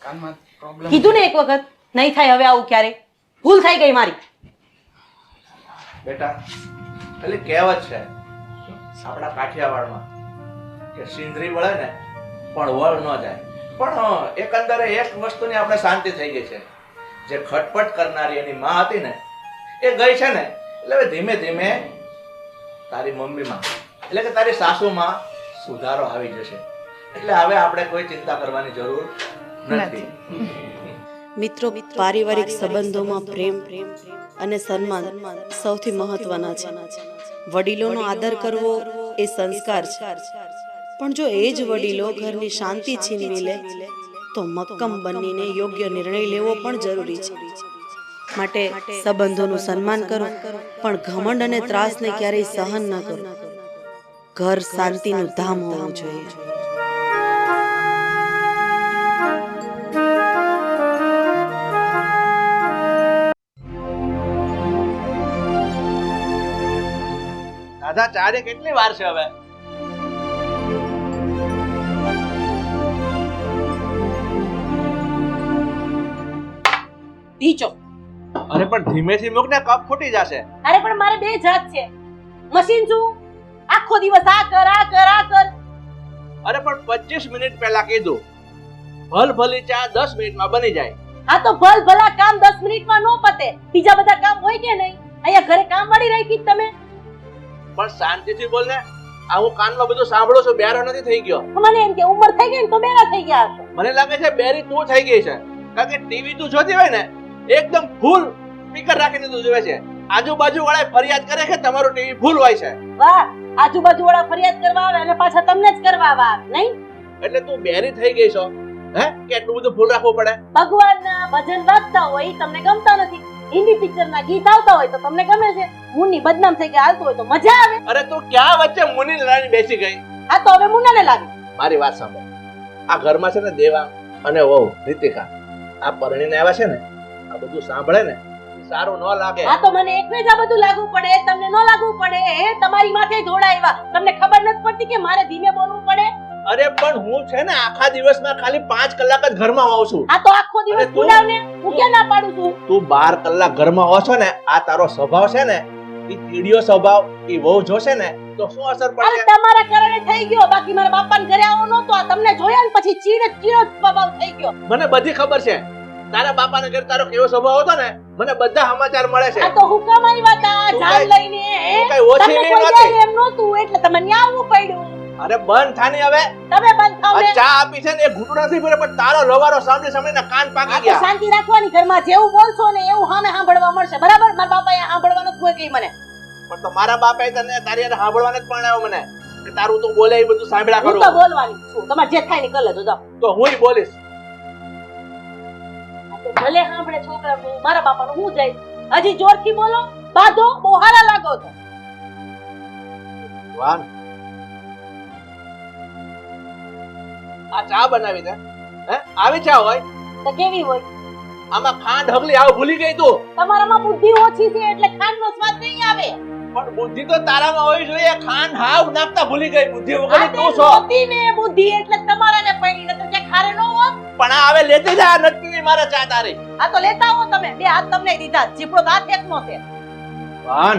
કાનમાં પ્રોબ્લેમ. કીધું ને એક વખત, નહીં થાય હવે આવું ક્યારેય. ભૂલ થઈ ગઈ મારી. બેટા ખાલી કહેવત છે આપણા કાઠિયાવાડમાં કે સિંદરી વળે ને પણ વળ ન જાય. પણ એકંદરે એક વસ્તુની આપણે શાંતિ થઈ ગઈ છે. જે ખટપટ કરનારી એની માં હતી ને એ ગઈ છે ને, એટલે હવે ધીમે ધીમે તારી મમ્મીમાં એટલે કે તારી સાસુમાં સુધારો આવી જશે. એટલે હવે આપણે કોઈ ચિંતા કરવાની જરૂર નથી. મિત્રો, પારિવારિક સંબંધોમાં પ્રેમ અને સન્માન સૌથી મહત્વના છે. વડીલોનો આદર કરવો એ સંસ્કાર છે, પણ જો એ જ વડીલો ઘરની શાંતિ છીનવી લે તો મક્કમ બનીને યોગ્ય નિર્ણય લેવો પણ જરૂરી છે. માટે સંબંધોનું સન્માન કરો, પણ ઘમંડ અને ત્રાસને ક્યારેય સહન ન કરો. ઘર શાંતિનું ધામ હોવું જોઈએ. દાદા ચારે કેટલી વાર છે હવે? ટીચો. અરે પણ ધીમેથી મૂક ને, કપ ફૂટી જશે. અરે પણ મારે 2 જાત છે. મશીન શું આખો દિવસ આ કર આ કર આ કર. અરે પણ 25 મિનિટ પહેલા કીધું ભલી ચા 10 મિનિટમાં બની જાય. આ તો ભલા કામ 10 મિનિટમાં નો પતે. બીજા બધા કામ હોય કે નહીં? અહીંયા ઘરે કામ વાળી રાખી તમે. પણ શાંતિથી બોલ ને. આ હું કાનમાં બધું સાંભળું છું, બેરો નથી થઈ ગયો. મને એમ કે ઉંમર થઈ ગઈ ને તો બેરા થઈ ગયા હશો. મને લાગે છે બેરી તું થઈ ગઈ છે, કારણ કે ટીવી તું જોતી હોય ને એકદમ ફૂલ સ્પીકર રાખીને તું જોવે છે. આજુબાજુ વાળા ફરિયાદ કરે કે તમારું ટીવી ફૂલ હોય છે. વાહ, આજુબાજુ વાળા ફરિયાદ કરવા આવે અને પાછા તમને જ કરવા આવે, નહીં? એટલે તું બેરી થઈ ગઈ છો હે કે એટલું બધું ફૂલ રાખવું પડે? ભગવાનના ભજન વાગતા હોય તમને ગમતા નથી, હિન્દી પિક્ચરના ગીત આવતા હોય તો તમને ગમે છે, મુન્ની બદનામ થઈ ગયા હાલતું હોય તો મજા આવે. અરે તું ક્યાં વચ્ચે મુની લડાઈ બેસી ગઈ? આ તો હવે મુન્નાને લાગે. મારી વાત સાંભળ. આ ઘરમાં છે ને દેવા અને વહુ રીતિકા આ પરણીને આવ્યા છે ને, આ બધું સાંભળે ને સારું ન લાગે. આ તો મને એકને જ આ બધું લાગુ પડે, તમને ન લાગુ પડે. એ તમારી માથે ઢોળાવ્યા, તમને ખબર નથી પડતી કે મારે ધીમે બોલવું પડે. અરે પણ હું છે ને આખા દિવસમાં ખાલી 5 કલાક જ ઘરમાં હોઉં છું. આ તો આખો દિવસ અરે તું- બોલાવને, હું ક્યાં ના પાડું છું? તું 12 કલાક ઘરમાં હો છો ને, આ તારો સ્વભાવ છે ને ઈ કીડીયો સ્વભાવ ઈ વહુ જોશે ને તો શું અસર અરે પડશે? તમારા કારણે થઈ ગયો, બાકી મારા બાપાને ઘરે આવો નહોતો. આ તમને જોયા ને પછી ચીડો સ્વભાવ થઈ ગયો. મને બધી ખબર છે. તારા બાપાને ઘરે તારો કેવો સ્વભાવ હતો ને, મને બધા સમાચાર મળે છે. આ તો હુકમ આવ્યા તા તું જાન કઈ- લઈને. તું કઈ ઓછી તમને નહીં કોઈ નહોતી. જાય એમ નહોતું એટલે તમને ન્યા આવવું પડ્યું. અરે બંધ થાની હવે. તમે બંધ થાવ આ ને. ચા આપી છે ને એ ઘૂંટડો નથી પડે, પણ તારો લવારો સાંભળીને કાન આ પાકી તો ગયા. શાંતિ રાખવાની, ઘરમાં જેવું બોલશો ને એવું સામે સાંભળવા મળશે, બરાબર? મારા બાપાએ સાંભળવાનું જ કોઈ કહી મને. પણ તો મારા બાપાએ તને તારી હારે સાંભળવાને જ પરણાવ્યો મને કે તારું તું બોલે એ બધું સાંભળ્યા હું કરું. તો બોલવાની છું, તમારે જે થાય ને કરી લેજો. જાઓ. તો હુંય બોલીશ. આ તો ભલે સાંભળે છોકરા, મારા બાપાનું હું જાય. હજી જોરથી બોલો, બાધો, બહુ હારા લાગો છો. વાહ, આ ચા બનાવી દે. હે આવી ચા હોય? તો કેવી હોય? આમાં ખાંડ હગલી આવ ભૂલી ગઈ તું. તમારામાં બુદ્ધિ ઓછી છે એટલે ખાંડનો સ્વાદ નહીં આવે. પણ બુદ્ધિ તો તારામાં હોવી જોઈએ. ખાંડ હાવ નાખતા ભૂલી ગઈ. બુદ્ધિ આ વગરની તે તું છો. નહોતી ને બુદ્ધિ એટલે તમારે ને પૈણી નતર કે ખારે ન હોત. પણ આ હવે લેતી જા. નથી પીવી મારે ચા તારી. આ તો લેતા આવો તમે. બે હાથ તમને દીધા. ચીપડો તો હાથ એકનો છે. વાન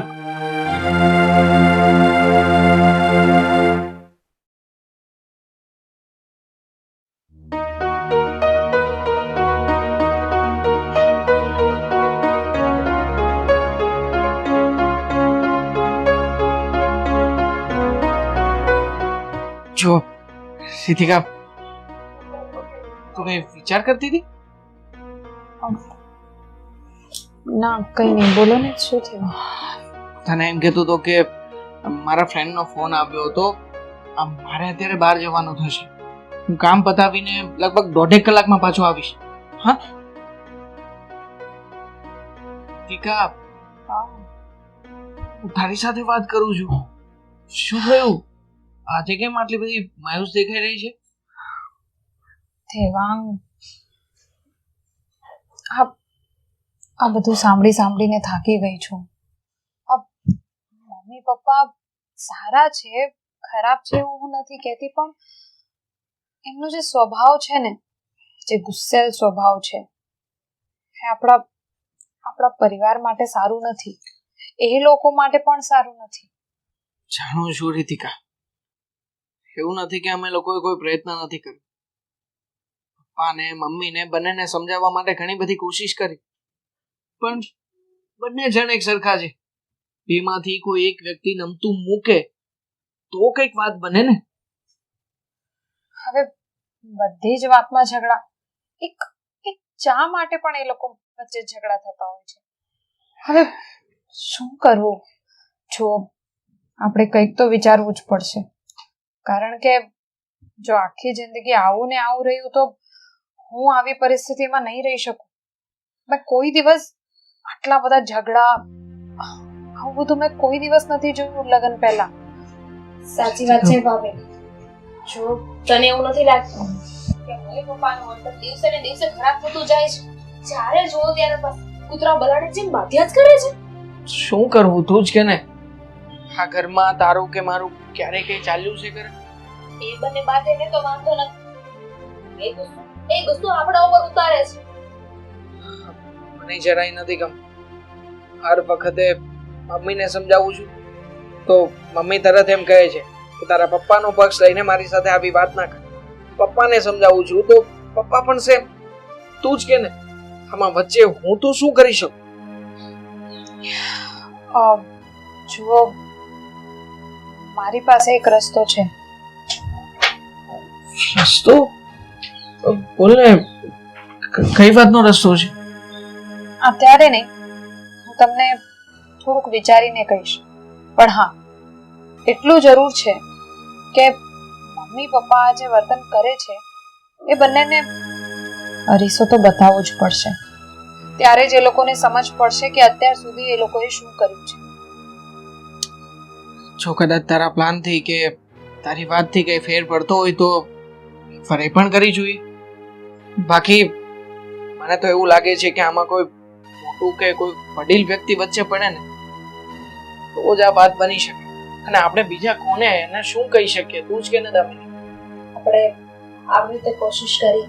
જો સિદ્ધિકા, તું કઈ વિચાર કરતી હતી? ના કઈ નહીં, બોલો ને શું થયું? તને એમ કહેતો હતો કે મારા ફ્રેન્ડનો ફોન આવ્યો હતો. મારે અત્યારે બહાર જવાનું થશે. હું કામ પતાવીને લગભગ 1.5 કલાકમાં પાછો આવીશ. હા સિદ્ધિકા, હું તારી સાથે વાત કરું છું. શું થયું? આજે કેમ આટલી બધી માયુસ દેખાઈ રહી છે? દેવાંગ, આ બધું સાંભળીને થાકી ગઈ છું. મમ્મી પપ્પા સારા છે, ખરાબ છે એવું નથી કહેતી, પણ એમનો જે સ્વભાવ છે ને, જે ગુસ્સેલ સ્વભાવ છે, એ આપણા પરિવાર માટે સારું નથી. એ લોકો માટે પણ સારું નથી. જાણું છું રીતિકા, એવું નથી કે અમે લોકોએ કોઈ પ્રયત્ન નથી કર્યો. પપ્પાને મમ્મીને બંનેને સમજાવવા માટે ઘણી બધી કોશિશ કરી, પણ બંને જણ એક સરખા છે. બેમાંથી કોઈ એક વ્યક્તિ નમતું મૂકે તો કઈક વાત બને ને. હવે બધી જ વાતમાં ઝઘડા, એક ચા માટે પણ એ લોકો વચ્ચે ઝઘડા થતા હોય છે. હવે શું કરવું? જો આપણે કંઈક તો વિચારવું જ પડશે, કારણ કે જો આખી જિંદગી આવું ને આવું રહ્યું તો હું આવી પરિસ્થિતિમાં નહીં રહી શકું. મેં કોઈ દિવસ આટલા બધા ઝઘડા, આવું બધું મેં કોઈ દિવસ નથી જોયું લગ્ન પહેલા. સાચી વાત છે ભાભી. જો તને એવું નથી લાગતું કે મમ્મી પપ્પાનું અંતર દિવસે ને દિવસે ખરાબ થતું જાય છે? જ્યારે જોવો ત્યારે બસ કૂતરા બલાડે જેમ બાધ્યા જ કરે છે. શું કરવું તું જ કે ને. આ ઘરમાં તારું કે મારું ક્યારે કઈ ચાલ્યું છે કરે? એ બંને બાધે ને તો વાંધો નથી. એ ગુસ્સો આપણા ઉપર ઉતારે છે. મને જરાય નથી ગમ. હર વખતે મમ્મીને સમજાવું છું તો મમ્મી તરત એમ કહે છે કે તારા પપ્પાનો પક્ષ લઈને મારી સાથે આવી વાત ના કર. પપ્પાને સમજાવું છું તો પપ્પા પણ સેમ. તું જ કે ને, આમાં વચ્ચે હું તો શું કરી શકું? જુઓ, મારી પાસે એક રસ્તો છે. રસ્તો? બોલ ને, કઈ વાતનો રસ્તો છે? અત્યારે નહીં, હું તમને થોડુંક વિચારીને કહીશ. પણ હા, એટલું જરૂર છે કે મમ્મી પપ્પા જે વર્તન કરે છે એ બંનેને અરીસો તો બતાવવો જ પડશે. ત્યારે જ એ લોકોને સમજ પડશે કે અત્યાર સુધી એ લોકોએ શું કર્યું છે. જો કદાચ તારા પ્લાનથી કે તારી વાતથી કઈ ફેર પડતો હોય તો ફરે પણ કરી જોઈએ. બાકી મને તો એવું લાગે છે કે આમાં કોઈ મોટું કે કોઈ વડીલ વ્યક્તિ વચ્ચે પડે ને તો જ આ વાત બની શકે. અને આપણે બીજા કોને એને શું કહી શકીએ? તું જ કે ને દામિની. આપણે આવી રીતે કોશિશ કરી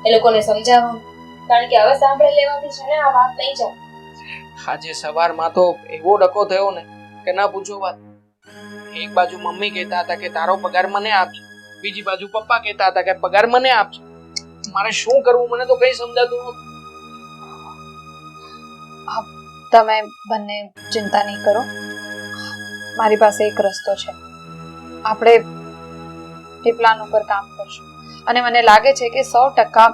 એ લોકોને સમજાવવાનું, કારણ કે હવે સાંભળી લેવાથી છે ને આ વાત નહીં જાય. આજે સવારમાં તો એવો ડકો થયો ને કે ના પૂછો વાત. એક બાજુ મમ્મી કહેતા હતા કે તારો પગાર મને આપજો, બીજી બાજુ પપ્પા કહેતા હતા કે પગાર મને આપજો. મારે શું કરવું મને તો કઈ સમજાતું નહોતું. તમે બંને ચિંતા નહીં કરો, મારી પાસે એક રસ્તો છે. આપણે એ પ્લાન ઉપર કામ કરશું અને મને લાગે છે કે 100%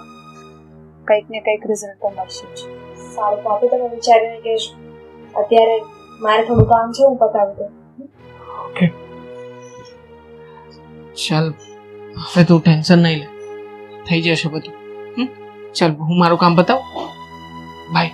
કંઈક ને કંઈક રિઝલ્ટ તો મળશે જ. સારું ભાભી, તમે વિચારીને કહેજો. અત્યારે મારે થોડું કામ છે, હું પતાવી દઉં. ઓકે ચાલ, હવે તું ટેન્શન નહીં લે, થઈ જશે બધું. ચાલ હું મારું કામ બતાવું. બાય.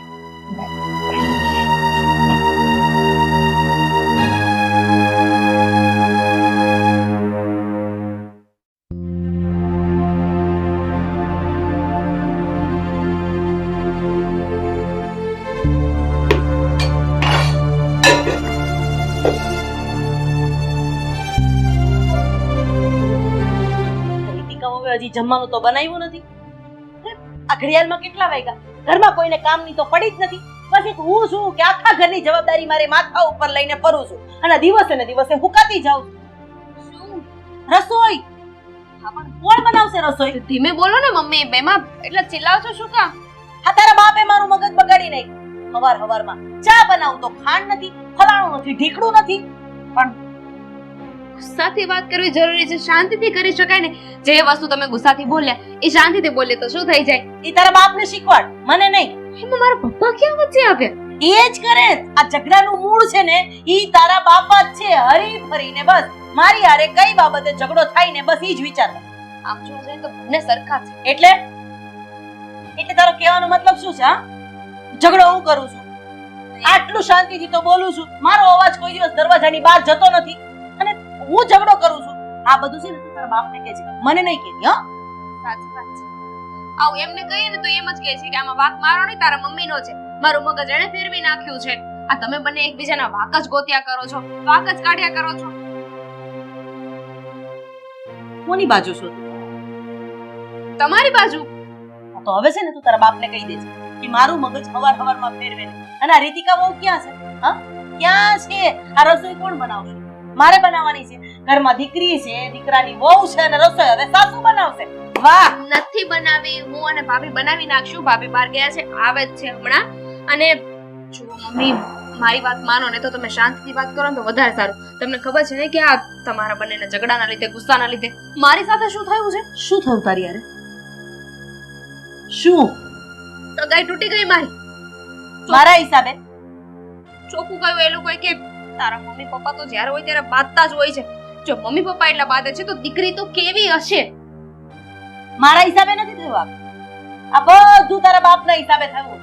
જમવાનું તો બનાવ્યું નથી. આ ઘડિયાળમાં કેટલા વાગ્યા? ઘરમાં કોઈને કામની તો પડી જ નથી. બસ એક હું છું કે આખા ઘરની જવાબદારી મારે માથા ઉપર લઈને ફરું છું અને દિવસે ને દિવસે હુકાતી જાઉં છું. રસોઈ હા, પણ કોણ બનાવશે રસોઈ? ધીમે બોલો ને મમ્મી, બેમાં એટલે ચિલ્લાવ છો શું કામ? આ તારા બાપે મારું મગજ બગાડી નાખ્યું. હવારમાં ચા બનાવું તો ખાંડ નથી, ફલાણું નથી, ઢીકડું નથી. પણ ગુસ્સાથી વાત કરવી જરૂરી છે, શાંતિથી કરી શકાય ને. જે વસ્તુ તમે ગુસ્સાથી બોલ્યા એ શાંતિથી બોલે તો શું થઈ જાય? એ તારા બાપને શીખવાડ, મને નહીં. એમાં મારા પપ્પા ક્યાં વચ્ચે આવ્યા? એ જ કરે. આ ઝઘડાનું મૂળ છે ને ઈ તારા બાપા જ છે. હરી ફરીને બસ મારી હારે કઈ બાબતે ઝઘડો થાય ને બસ ઈ જ વિચાર. આમ જોવા જઈએ તો બંને સરખા છે. એટલે તારો કહેવાનો મતલબ શું છે? હા, ઝઘડો હું કરું છું, આટલું શાંતિથી તો બોલું છું, મારો અવાજ કોઈ દિવસ દરવાજાની બહાર જતો નથી અને હું ઝઘડો કરું છું. આ બધું છે ને તું તારા બાપને કહે છે, મને નહીં કહેતી. હા, સાચી વાત છે. આવ એમને કહીએ ને તો એમ જ કહે છે કે આમાં વાંક મારો નહીં, તારા મમ્મીનો છે. મારું મગજ એણે ફેરવી નાખ્યું છે. આ તમે બંને એકબીજાના વાંક જ ગોત્યા કરો છો, વાંક જ કાઢ્યા કરો છો. કોની બાજુ છો તું? તમારી બાજુ. તો હવે છે ને તું તારા બાપને કહી દેજે કે મારું મગજ હવારમાં ફેરવે ને. અને આ રીતિકા બહુ ક્યાં છે? હા, ક્યાં છે? આ રસોઈ કોણ બનાવશે? મારે બનાવવાની છે. ઘરમાં દીકરી છે, દીકરાની વહુ છે અને રસોઈ હવે સાસુ બનાવશે. વાહ! નથી બનાવી, હું અને ભાભી બનાવી નાખશું. ભાભી બહાર ગયા છે, આવે જ છે હમણાં. અને જો મમ્મી મારી વાત માનો ને તો તમે શાંતિથી વાત કરો ને તો વધારે સારું. તમને ખબર છે ને કે આ તમારા બંનેના ઝઘડાના લીધે, ગુસ્સાના લીધે મારી સાથે શું થયું છે? શું થયું તારી યારે? શું? સગાઈ તૂટી ગઈ મારી. મારા હિસાબે ચોખ્ખું કહ્યું એ લોકોએ કે તારા મમ્મી પપ્પા તો જ્યારે હોય ત્યારે બાંધતા જ હોય છે. જો મમ્મી પપ્પા એટલા બાંધે છે તો દીકરી તો કેવી હશે? મારા હિસાબે નથી થયું. આ બધું તારા બાપના હિસાબે થયું.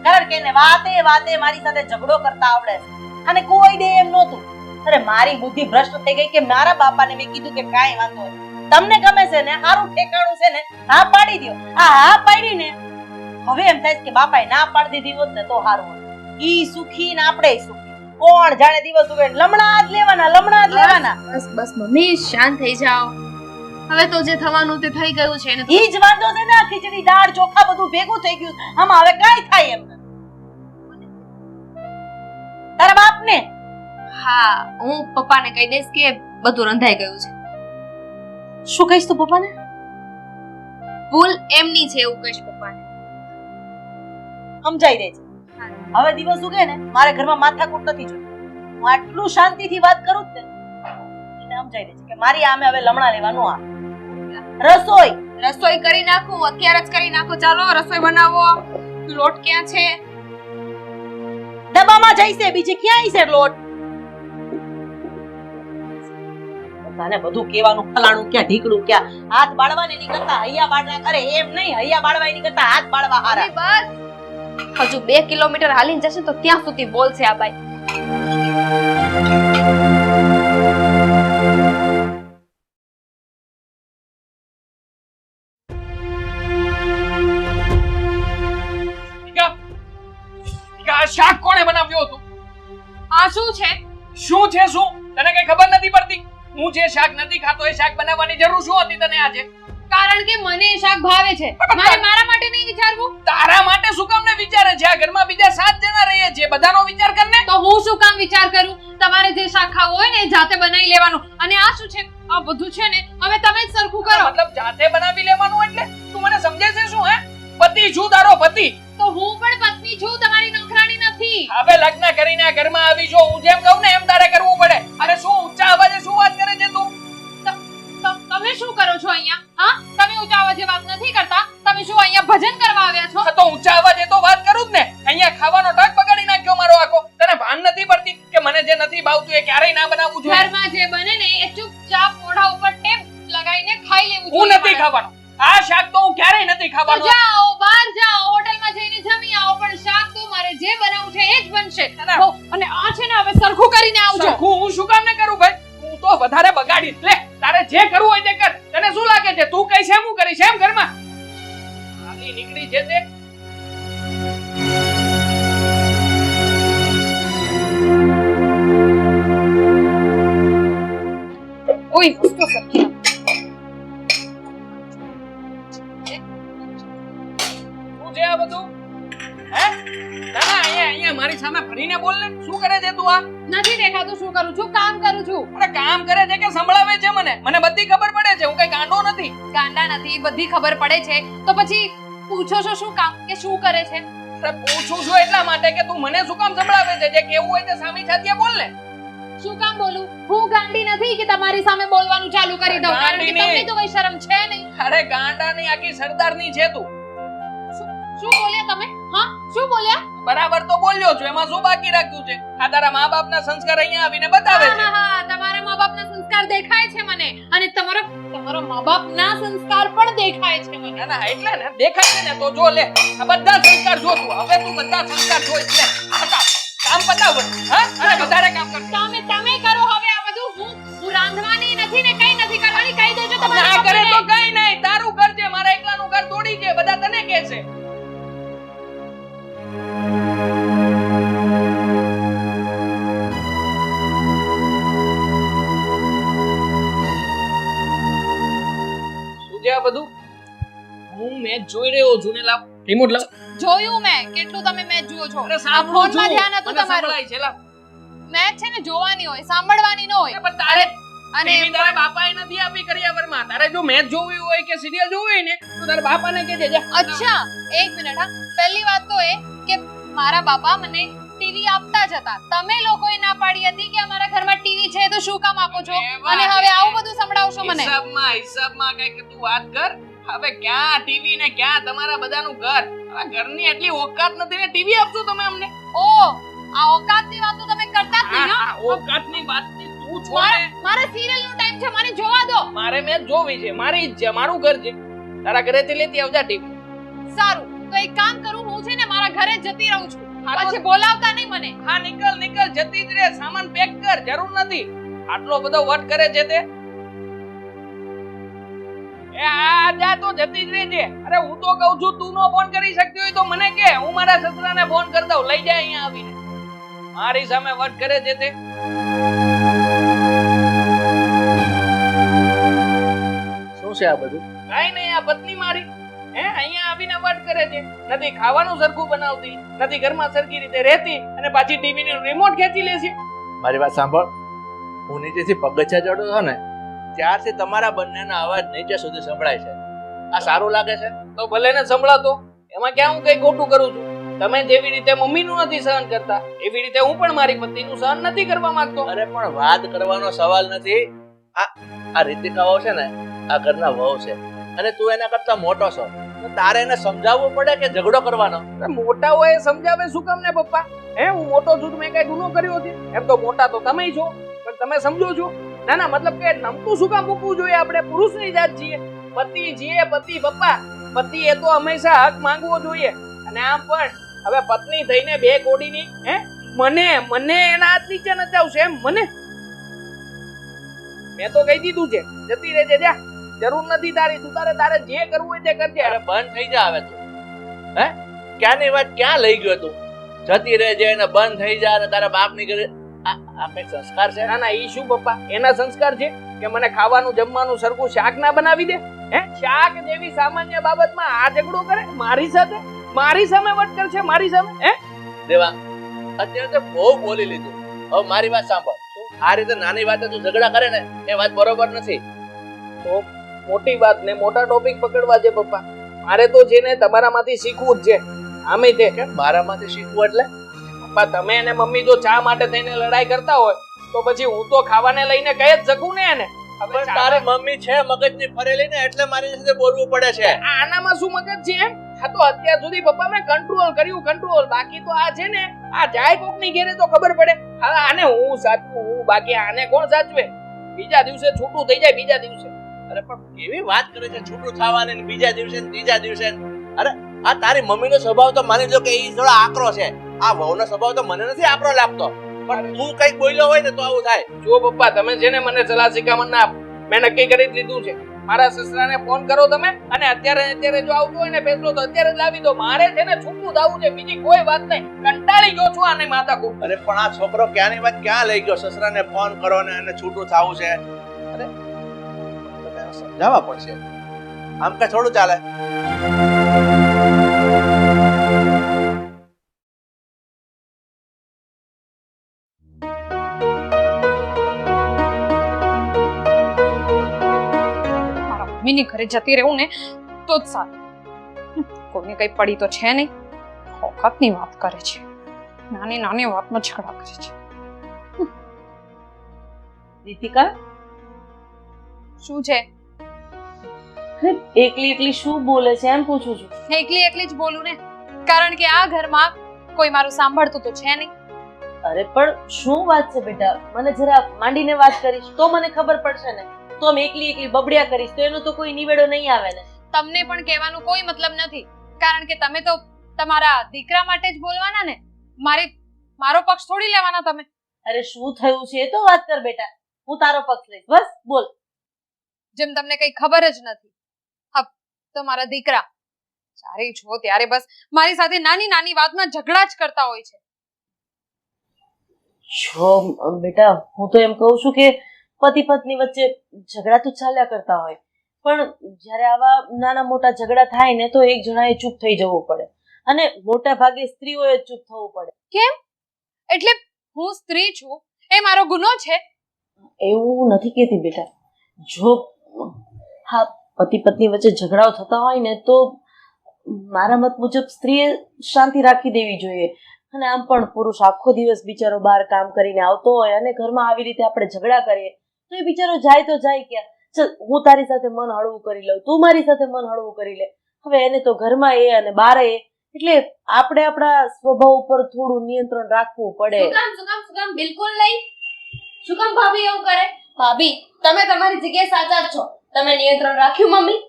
કારણ કે એને વાતે વાતે મારી સાથે ઝઘડો કરતા આવડે છે અને કોઈ દે એમ નહોતું. અરે મારી બુદ્ધિ ભ્રષ્ટ થઈ ગઈ કે મારા બાપાને મેં કીધું કે કાંઈ વાંધો નહીં, તમને ગમે છે ને, સારું ઠેકાણું છે ને, હા પાડી દો. આ હા પાડી ને હવે એમ થાય કે બાપાએ ના પાડી દીધી હોત ને તો સારું હોત. ઈ સુખી ને આપણે સુખી. કોણ જાણે દિવસ ઉગે લમણા જ લેવાના, લમણા જ લેવાના. બસ બસ મમ્મી શાંત થઈ જાઓ. હવે તો જે થવાનું તે થઈ ગયું છે ને. ઈ જ વાંધો છે ને. આ ખીચડી દાળ ચોખા બધું ભેગું થઈ ગયું. આમાં હવે કાંઈ થાય એમ નથી. તારા બાપને હા, હું પપ્પાને કહી દઈશ કે બધું રંધાઈ ગયું છે. શું કહીશ તું પપ્પાને? ભૂલ એમની છે એવું કહીશ પપ્પાને. સમજાઈ દે છે. હવે દિવસ ઉગે ને મારે ઘરમાં માથાકૂટ નથી જોઈતી. હું આટલું શાંતિથી વાત કરું જ ને એને સમજાઈ દે છે કે મારી આમે હવે લમણા લેવાનું. આ રસોઈ કરી નાખું, અત્યારે જ કરી નાખો. ચાલો રસોઈ બનાવો. લોટ ક્યાં છે? ડબ્બામાં જઈશે, બીજે ક્યાં છે લોટ? તને બધું કેવાનું, ફલાણું ક્યાં, ઢીકડું ક્યાં. હાથ બાળવાને ની કરતા હૈયા બાળવા કરે એમ નહીં. હૈયા બાળવા ની કરતા હાથ બાળવા હારા. બસ હજુ 2 કિલોમીટર હાલીને જશે તો ત્યાં સુધી બોલશે આ બાઈ. શાક કોણે બનાવ્યું હતું? આ શું છે? શું છે શું? તને કઈ ખબર નથી પડતી? હું જે શાક નથી ખાતો એ શાક બનાવવાની જરૂર શું હતી તને આજે? કારણ કે મને એ શાક ભાવે છે. મારે મારા માટે નહીં વિચારવું? તારા માટે શું કામ ને વિચારે છે? આ ઘરમાં બીજા 7 જણા રહીએ છીએ, બધાનો વિચાર કર ને. તો હું શું કામ વિચાર કરું? તમારે જે શાક ખાવું હોય ને એ જાતે બનાવી લેવાનું. અને આ શું છે? આ બધું છે ને હવે તમે જ સરખું કરો. મતલબ જાતે બનાવી લેવાનું એટલે તું મને સમજે છે શું? હે, પતિ છું તારો, પતિ. તો હું પણ પત્ની છું, તમારી નોકરાણી નથી. હવે લગ્ન કરીને આ ઘરમાં આવી જો, હું જેમ કહું ને એમ તારે કરવું પડે. અરે શું ઊંચા અવાજે શું વાત કરે છે તું? તમે શું કરો છો અહીંયા? હા, તમે ઊંચા અવાજે વાત નથી કરતા. તમે શું અહીંયા ભજન કરવા આવ્યા છો? તો ઊંચા અવાજે તો વાત કરું જ ને. અહીંયા ખાવાનો ટક બગાડી નાખ્યો મારો આખો. તને ભાન નથી પડતી કે મને જે નથી ભાવતું એ ક્યારેય ના બનાવવું જોઈએ? ઘરમાં જે બને ને એ ચૂપચાપ મોઢા ઉપર ટેપ લગાવીને ખાઈ લેવું જોઈએ. હું નથી ખાવાનો. આ શાક તો હું ક્યારેય નથી ખાવાનો. તો જાઓ, બહાર જાઓ, હોટલમાં જઈને જમી આવો. પણ શાક તો મારે જે બનાવવું છે એ જ બનશે. અને આ છે ને હવે સરખું કરીને આવજો. સરખું હું શું કામ ને કરું ભાઈ? હું તો વધારે બગાડીશ. લે, તારે જે કરવું હોય તે કર. તને શું લાગે છે તું કઈશ એમ હું કરીશ એમ ઘરમાં? આલી નીકળી છે તે. ઓય વસ્તુ સરખી છે આ બધું? હે ના ના, અહીંયા મારી સામે ફરીને બોલ ને. શું કરે છે તું આ? નથી દેખાતું શું કરું છું? કામ કરું છું. અરે કામ કરે છે કે સંભળાવે છે? મને બધી ખબર પડે છે. હું કઈ ગાંડો નથી. ગાંડા નથી, બધી ખબર પડે છે. તો પછી પૂછો છો શું કામ કે શું કરે છે? અરે પૂછું છું એટલા માટે કે તું મને શું કામ સંભળાવે છે? જે કેવું હોય તે સામી સાથે બોલ ને. શું કામ બોલું? હું ગાંડી નથી કે તમારી સામે બોલવાનું ચાલુ કરી દઉં. કારણ કે ગાંડી તમને તો કઈ શરમ છે નહીં. અરે ગાંડાની આખી સરદારની છે તું. શું બોલ્યા તમે? હા, શું બોલ્યા? બરાબર તો બોલ્યો છું. એમાં શું બાકી રાખ્યું છે? આ તારા મા-બાપના સંસ્કાર અહીંયા આવીને બતાવે છે. હા, તમારા મા-બાપના સંસ્કાર દેખાય છે મને, અને તમારા મા-બાપના સંસ્કાર પણ દેખાય છે મને. ના ના, એટલે ને દેખાય છે ને તો જો લે. આ બધા સંસ્કાર જો તું. હવે તું બધા સંસ્કાર જોઈ લે. પતાવ. કામ પતાવ બધું. હા? અને વધારે કામ કર. તમે કરો હવે આ બધું. હું રાંધવાની નથી ને કઈ નથી કરવાની. કહી દેજો તમારા ના કરે તો પપ્પાને. કઈ નહીં. તારું ઘર છે, મારા એકલાનું ઘર થોડી છે. બધા તને કહે છે. શું છે આ બધું? હું મેચ જોઈ રહ્યો છું ને. લાવ રિમોટ લાવ. જોયું મેં કેટલું તમે મેચ જુઓ છો. અરે સાંભળું છું. ફોનમાં ધ્યાન હતું મને તમારું. સંભળાય છે. લાવ. મેચ છે ને જોવાની હોય, સાંભળવાની ન હોય. પણ તારે અને ટીવી તારા બાપાએ નથી આપી કરિયાવરમાં. તારે જો મેચ જોવી હોય કે સિરિયલ જોવી હોય ને તો તારા બાપાને કહેજે જા. અચ્છા, એક મિનિટ હા. પહેલી વાત તો એ કે મારા બાપા મને ટીવી આપતા જ હતા. તમે લોકોએ ના પાડી હતી કે અમારા ઘરમાં ટીવી છે તો શું કામ આપો છો? અને હવે આવું બધું સંભળાવશો મને. હિસાબમાં કઈક તું વાત કર. હવે ક્યાં ટીવી ને ક્યાં તમારા બધાનું ઘર? આ ઘરની એટલી ઓકાત નથી ને ટીવી આપશો તમે અમને? ઓ, આ ઓકાતની વાતો તમે કરતા જ નહીં હા? ઓકાતની વાત તું છોડ ને. મારા સિરિયલ નો ટાઈમ છે, મને જોવા દો. મારે મેચ જોવી છે. મારી ઈચ્છા, મારું ઘર છે. તારા ઘરેથી લેતી આવજા ટીવી. સારું, તો એક કામ કરું, હું છે ને મારા ઘરે જતી રહું છું. પછી બોલાવતા નહીં મને. હા, નીકળ જતી જ રે. સામાન પેક કર. જરૂર નથી. આટલો બધો વટ કરે છે તે. એ આ જા તો જતી જ રહેજે. અરે હું તો કહું છું તું નો ફોન કરી શકતી હોય તો મને કે. હું મારા સસરાને ફોન કરી દઉં. લઈ જાય અહીંયા આવીને. મારી સામે વટ કરે છે તે. શું છે આ બધું? કાઈ નહીં, આ પત્ની મારી અહીંયા આવીને વટ કરે છે. નથી ખાવાનું સરખું બનાવતી, નથી ઘરમાં સરખી રીતે રહેતી, અને પાછી ટીવી નું રિમોટ ખેંચી લે છે. મારી વાત સાંભળ. હું નીચેથી પગથિયા ચડું છું ને ત્યારથી તમારા બંનેના અવાજ નીચે સુધી સંભળાય છે. આ સારું લાગે છે? તો ભલે ને સંભળાતો. એમાં ક્યાં હું કઈ ખોટું કરું છું? તમે જેવી રીતે મમ્મીનું નથી સહન કરતા એવી રીતે હું પણ મારી પત્નીનું સહન નથી કરવા માંગતો. અરે પણ વાત કરવાનો સવાલ નથી. આ રીતિકા વહુ છે ને, આ ઘરના વહુ છે, અને તું એના કરતા મોટો છો. તો તારે એને સમજાવવું પડે કે ઝઘડો કરવાનો? મોટા હોય સમજાવે શું કામ ને પપ્પા? હું મોટો છું તો મેં કઈ ગુનો કર્યો છે? એમ તો મોટા તો તમે છો, પણ તમે સમજો છો? ના ના, મતલબ કે નમતું શું કામ મૂકવું જોઈએ? આપણે પુરુષની જાત છીએ, પતિ છીએ, પતિ પપ્પા. પતિ એ તો હંમેશા હક માંગવો જોઈએ. અને આમ પણ હવે પત્ની થઈને બે કોડીની મને એના હાથ નીચે નચાવશે એમ? મને મેં તો કહી દીધું છે, જતી રહેજે જા. જરૂર નથી તારી. તું તારે જે કરવું હોય તે કરજે. અરે બંધ થઈ જા હવે તું. હે ક્યાંની વાત ક્યાં લઈ ગયો તું? જતી રહેજે ને બંધ થઈ જા ને તારા બાપની ઘરે. આ કઈ સંસ્કાર છે? ના ના, ઈ શું પપ્પા? એના સંસ્કાર છે કે મને ખાવાનું જમવાનું સરખું શાક ના બનાવી દે? શાક જેવી સામાન્ય બાબતમાં આ ઝઘડો કરે મારી સાથે? મારી સામે વટ કરશે? મારી સામે? દેવા, અત્યારે તો બહુ બોલી લીધું. હવે મારી વાત સાંભળ. આ રીતે નાની વાતે તું ઝઘડા કરે ને એ વાત બરોબર નથી. તો મોટી વાત ને મોટા ટોપિક પકડવા છે પપ્પા. મારે તો છે ને તમારામાંથી શીખવું જ છે. આમે તે કેમ મારામાંથી શીખવું એટલે? પપ્પા, તમે અને મમ્મી જો ચા માટે થઈને લડાઈ કરતા હોય તો પછી હું તો ખાવાને લઈને કહી જ શકું ને એને. હવે પણ તારી મમ્મી છે મગજની ફરેલી ને, એટલે મારી સાથે બોલવું પડે છે. આનામાં શું મગજ છે એમ? આ તો અત્યાર સુધી પપ્પા મેં કંટ્રોલ. બાકી તો આ છે ને, આ જાય કોકની ઘેરે તો ખબર પડે. હવે આને હું સાચવું, બાકી આને કોણ સાચવે? બીજા દિવસે છૂટું થઈ જાય. બીજા દિવસે અરે પણ કેવી વાત કરે છે છૂટું થવાની ને બીજા દિવસે ને ત્રીજા દિવસે? અરે આ તારી મમ્મીનો સ્વભાવ તો માની લો કે એ થોડો આકરો છે. આ વહુનો સ્વભાવ તો મને નથી આકરો લાગતો. પણ તું કઈક બોલ્યો હોય ને તો આવું થાય. જો પપ્પા, તમે છે ને મને સલાહ શિખામણ ના આપો. મેં નક્કી કરી લીધું છે. મારા સસરાને ફોન કરો તમે, અને અત્યારે જો આવતું હોય ને ફેસલો તો અત્યારે જ લાવી દો. મારે છે ને છૂટું થવું છે, બીજી કોઈ વાત નહીં. કંટાળી ગયો છું આને માથાકૂટ. અરે પણ આ છોકરો ક્યાંની વાત ક્યાં લઈ ગયો? સસરાને ફોન કરો ને એને છૂટું થવું છે. અરે સમજાવવા પડશે. આમ કઈ થોડું ચાલે. મમ્મીની ઘરે જતી રહું ને તો જ સારું. કોઈને કઈ પડી તો છે નહીં, વખતની વાત કરે છે, નાની નાની વાતમાં ઝઘડા કરે છે. રીતિકા, શું છે? એકલી એકલી શું બોલે છે એમ પૂછું છું. એકલી એકલી જ બોલું ને, કારણ કે આ ઘરમાં કોઈ મારું સાંભળતું તો છે નહીં. અરે પણ શું વાત છે બેટા, મને જરા માંડીને વાત કરીશ તો મને ખબર પડશે ને. તો આમ એકલી એકલી બબડ્યા કરીશ તો એનો તો કોઈ નિવેડો નહીં આવે ને. તમને પણ કહેવાનું કોઈ મતલબ નથી, કારણ કે તમે તો તમારા દીકરા માટે જ બોલવાના ને, મારો પક્ષ થોડી લેવાના તમે. અરે શું થયું છે એ તો વાત કર બેટા, હું તારો પક્ષ લઈશ. બસ બોલ. જેમ તમને કઈ ખબર જ નથી. હા, તમારા દીકરા જ્યારે જો ત્યારે બસ મારી સાથે નાની નાની વાતમાં ઝઘડા જ કરતા હોય છે. જો બેટા, હું તો એમ કહું છું કે પતિ પત્ની વચ્ચે ઝઘડા તો ચાલ્યા કરતા હોય, પણ જ્યારે આવા નાના મોટા ઝઘડા થાય ને તો એક જણાએ ચૂપ થઈ જવું પડે, અને મોટા ભાગે સ્ત્રીઓએ જ ચૂપ થવું પડે. કેમ? એટલે હું સ્ત્રી છું એ મારો ગુનો છે? એવું નથી કહેતી બેટા. જો હા પતિ પત્ની વચ્ચે ઝઘડાઓ થતા હોય ને તો મારા મત મુજબ સ્ત્રીએ શાંતિ રાખી દેવી જોઈએ. અને આમ પણ પુરુષ આખો દિવસ બિચારો બહાર કામ કરીને આવતો હોય અને ઘરમાં આવી રીતે આપણે ઝઘડા કરીએ તો એ બિચારો જાય તો જાય ક્યાં. ચલ હું તારી સાથે મન હળવું કરી લઉં, તું મારી સાથે મન હળવું કરી લે. હવે એને તો ઘરમાં એ અને બહાર એ, એટલે આપણે આપણા સ્વભાવ ઉપર થોડું નિયંત્રણ રાખવું પડે. શું કામ બિલકુલ નહીં. શું કામ ભાભી એવું કરે? ભાભી, તમે તમારી જગ્યાએ સાચા જ છો. તમે નિયંત્રણ રાખ્યું મમ્મી.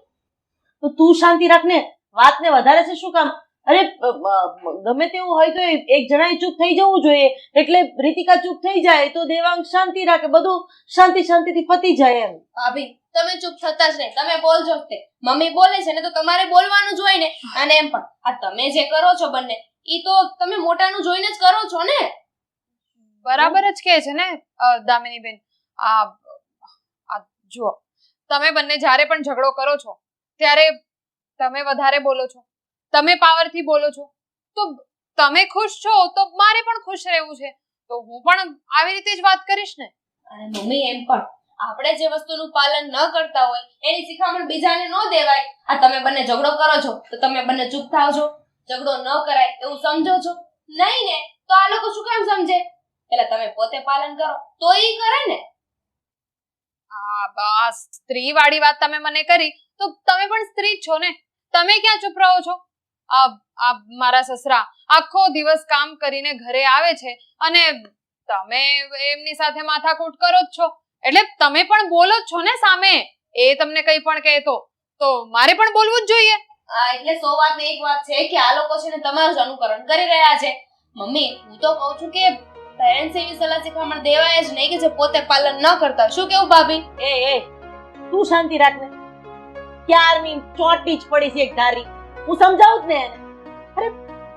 તો તું શાંતિ રાખ ને, વાતને વધારે છે શું કામ? અરે ગમે તેવું હોય તો એક જણાએ ચૂપ થઈ જવું જોઈએ. એટલે રીતિકા ચૂપ થઈ જાય તો દેવાંગ શાંતિ રાખે, બધું શાંતિથી પતી જાય એમ. ભાભી, તમે ચૂપ થતા જ નહીં, તમે બોલજો જ તે. મમ્મી બોલે છે ને તો તમારે બોલવાનું જ હોય ને. અને એમ પણ આ તમે જે કરો છો બંને ઈ તો તમે મોટાનું જોઈને જ કરો છો ને. બરાબર જ કહે છે ને દામિની બેન. આ જુઓ, તમે બંને જ્યારે પણ ઝઘડો કરો છો ત્યારે તમે વધારે બોલો છો, તમે પાવરથી બોલો છો. તો તમે ખુશ છો તો મારે પણ ખુશ રહેવું છે, તો હું પણ આવી રીતે જ વાત કરીશ ને. અને મમ્મી એમ પણ આપણે જે વસ્તુનું પાલન ન કરતા હોય એની શિખામણ બીજાને ન દેવાય. આ તમે બંને ઝઘડો કરો છો તો તમે બંને ચૂપ થાવ છો, ઝઘડો ન કરાય એવું સમજો છો. નહીં ને તો આ લોકો શું કામ સમજે? એટલે તમે પોતે પાલન કરો તો ઈ કરે ને. આ સ્ત્રી વાળી વાત તમે મને કરી તો તમે પણ સ્ત્રી જ છો ને, તમે ક્યાં ચૂપ રહો છો? આ મારા સસરા આખો દિવસ કામ કરીને ઘરે આવે છે અને તમે એમની સાથે માથાકૂટ કરો જ છો, એટલે તમે પણ બોલો જ છો ને સામે. એ તમને કંઈ પણ કહે તો મારે પણ બોલવું જ જોઈએ. એટલે 100 વાત ને એક વાત છે કે આ લોકો છે ને તમારું જ અનુકરણ કરી રહ્યા છે. મમ્મી, હું તો કહું છું કે પેરેન્ટ્સ એવી સલાહ શિખામણ દેવાય જ નહીં કે જે પોતે પાલન ન કરતા. શું કેવું ભાભી? એ તું શાંતિ રાખ ને, ક્યારની ચોટી જ પડી છે એક ધારી. હું સમજાવું જ ને એને. અરે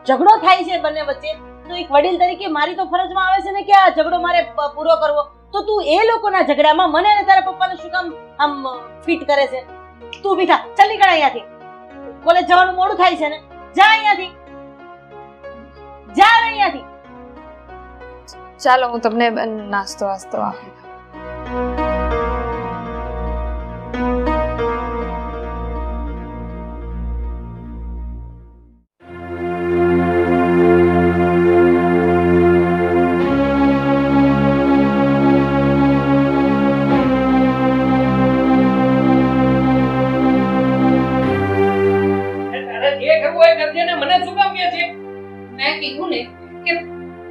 ઝઘડો થાય છે બંને વચ્ચે તો એક વડીલ તરીકે મારી તો ફરજમાં આવે છે ને કે આ ઝઘડો મારે પૂરો કરવો. તો તું એ લોકોના ઝઘડામાં મને અને તારા પપ્પાને શું કામ આમ ફિટ કરે છે? તું બેટા ચાલ નીકળ અહીંયાથી. કોલેજ જવાનું મોડું થાય છે ને, જા અહીંયાથી, જા અહીંયાથી. ચાલો હું તમને નાસ્તો આપી દઉં. મેં કીધું ને કે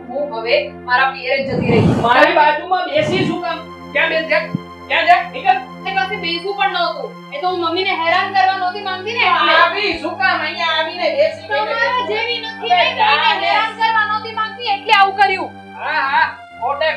હું હવે મારા પિયરે જતી રહી. મારી બાજુમાં બેસી શું કામ? ક્યાં બેસ જા, ક્યાં જા, નીકળ. તે પાસે બેસવું પણ નહોતું, એ તો હું મમ્મીને હેરાન કરવા નહોતી માંગતી ને. આવી શું કામ અહીંયા આવીને બેસી ગઈ? તમારા જેવી નથી ને, કોઈને હેરાન કરવા નહોતી માંગતી એટલે આવું કર્યું. હા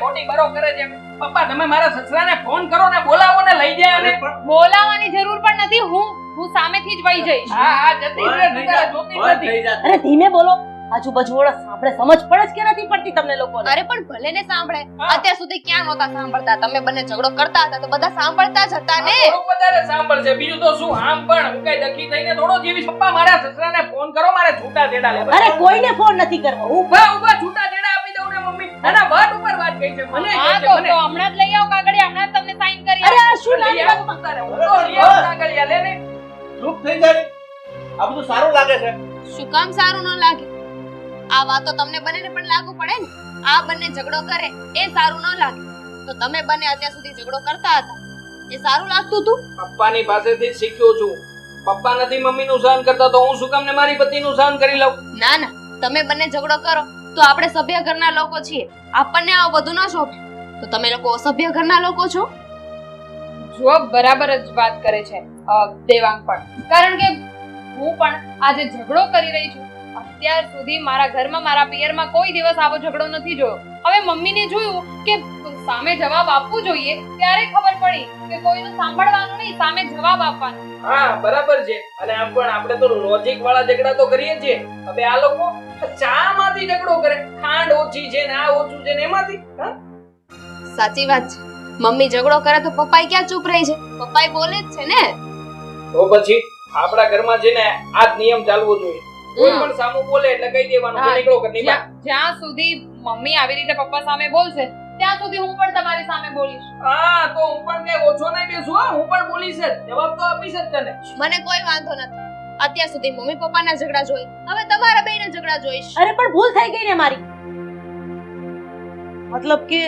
ખોટી બરો કરે છે. પપ્પા તમે મારા સસરાને ફોન કરો ને બોલાવો ને લઈ જાય. અને બોલાવવાની જરૂર પણ નથી, હું સામેથી જ વહી જઈશ. હા જતી રહે, તું તારે જોતી નથી. અરે ધીમે બોલો, આજુબાજુ વાળા સાંભળે, સમજ પડે જ કે નથી પડતી તમને લોકોને? અરે પણ ભલે ને સાંભળે, અત્યાર સુધી ક્યાં નહોતા સાંભળતા? તમે બંને ઝઘડો કરતા હતા તો બધા સાંભળતા જ હતા ને. થોડું વધારે સાંભળશે, બીજું તો શું. આમ પણ હું કઈ દખી થઈને થોડો જેવી. પપ્પા મારા સસરાને ફોન કરો, મારે છૂટા છેડા લેવા. અરે કોઈને ફોન નથી કરવો. ઉભા છૂટા છેડા આપી દઉં ને મમ્મી. એના વાત ઉપર વાત કહી છે મને. હા તો હમણાં જ લઈ આવો કાગળિયા, હમણાં જ તમને સાઈન કરી અરે આ શું નાની વાતમાં તારે હું તો લઈ આવું કાગળિયા, લે ને. ચૂપ થઈ જાય. આ બધું સારું લાગે છે. શું કામ સારું ન લાગે? આ વાતો તમને બંનેને પણ લાગુ પડે ને. આ બંને ઝઘડો કરે એ સારું ન લાગે. તો તમે બંને અત્યાર સુધી ઝઘડો કરતા હતા એ સારું લાગતું હતું? પપ્પાની પાસેથી શીખ્યો છું. પપ્પા નથી મમ્મીનું સહન કરતા તો હું શું કામ ને મારી પત્નીનું સહન કરી લઉં? ના ના, તમે બંને ઝઘડો કરો તો આપણે સભ્ય ઘરના લોકો છીએ, આપણને આ બધું ન શોભે. તો તમે લોકો અસભ્ય ઘરના લોકો છો. જુઓ, બરાબર જ વાત કરે છે દેવાંગ પણ. કારણ કે હું પણ આજે ઝઘડો કરી રહી છું. અત્યાર સુધી મારા ઘરમાં, મારા પિયરમાં કોઈ દિવસ આવો ઝઘડો નથી જોયો. હવે મમ્મીને જોયું કે સામે જવાબ આપવું જોઈએ ત્યારે ખબર પડી કે કોઈનું સાંભળવાનું નહીં, સામે જવાબ આપવાનો. હા બરાબર છે. અને આમ પણ આપણે તો લોજિક વાળા ઝઘડા તો કરીએ છીએ. હવે આ લોકો ચા માંથી ઝઘડો કરે, ખાંડ ઓછી છે ને આ ઓછું છે ને એમાંથી. હા? સાચી વાત છે. મમ્મી ઝઘડો કરે તો પપ્પાઈ ક્યાં ચૂપ રહી છે? પપ્પાઈ બોલે જ છે ને. તો પછી આપણા ઘરમાં છે ને આ જ નિયમ ચાલવો જોઈએ. કોઈ પણ સામું બોલે એટલે કહી દેવાનું કે નીકળો ઘરની બહાર. જ્યાં સુધી મમ્મી આવી રીતે પપ્પા સામે બોલશે ત્યાં સુધી હું પણ તમારી સામે બોલીશ. હા તો હું પણ કઈ ઓછો નહીં બેસું. હા, હું પણ બોલીશ જ. જવાબ તો આપીશ જ તને. મને કોઈ વાંધો નથી. અત્યાર સુધી મમ્મી પપ્પાના ઝઘડા જોઈ, હવે તમારા બેયના ઝઘડા જોઈશ. અરે પણ ભૂલ થઈ ગઈ ને મારી. મતલબ કે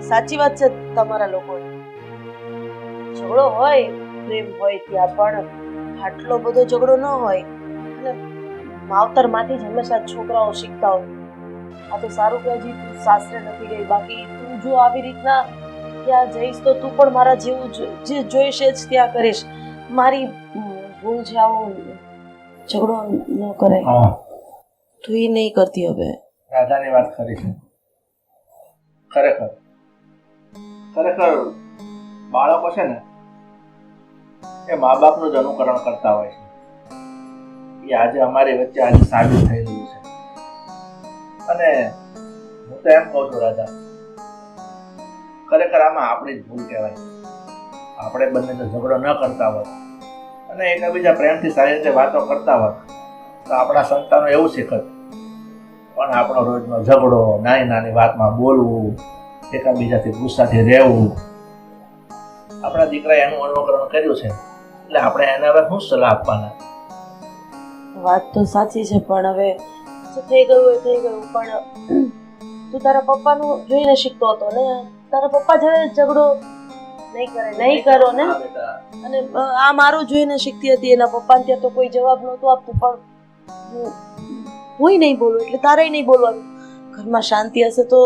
સાચી વાત છે તમારા લોકોની. ઝઘડો હોય, પ્રેમ હોય ત્યાં પણ આટલો બધો ઝઘડો ન હોય. અને માવતરમાંથી જ હંમેશા છોકરાઓ શીખતા હોય. આ તો સારું કે હજી તું સાસરે નથી ગઈ, બાકી તું જો આવી રીતના ત્યાં જઈશ તો તું પણ મારા જેવું જે જોઈશ જ ત્યાં કરીશ. મારી ભૂલ છે, આવો ઝઘડો ન કરાય. હા, તું એ નહીં કરતી હવે. રાધાની વાત કરી છે. ખરેખર બાળકો છે ને એ મા બાપનું જ અનુકરણ કરતા હોય છે. એ આજે અમારી વચ્ચે આજે સાબિત થઈ રહ્યું છે. અને હું તો એમ કહું છું રાધા, ખરેખર આમાં આપણી જ ભૂલ કહેવાય. આપણે બંને જો ઝઘડો ન કરતા હોત અને એકબીજા પ્રેમથી સારી રીતે વાતો કરતા હોત તો આપણા સંતાનો એવું શીખત. પણ આપણો રોજનો ઝઘડો, નાની નાની વાતમાં બોલવું, એકબીજાથી ગુસ્સાથી રહેવું, આપણા દીકરાએ એનું અનુકરણ કર્યું છે એટલે આપણે એને હવે શું સલાહ આપવાના? વાત તો સાચી છે, પણ હવે જે થઈ ગયું એ થઈ ગયું. પણ તું તારા પપ્પાનું જોઈને શીખતો હતો ને. તારા પપ્પા જ્યારે ઝઘડો નહીં કરો ને. હા બેટા, અને આ મારું જોઈને શીખતી હતી. એના પપ્પાને ત્યાં તો કોઈ જવાબ નહોતું આપતું, પણ હું નહીં બોલું એટલે તારે નહીં બોલવાનું. ઘરમાં શાંતિ હશે તો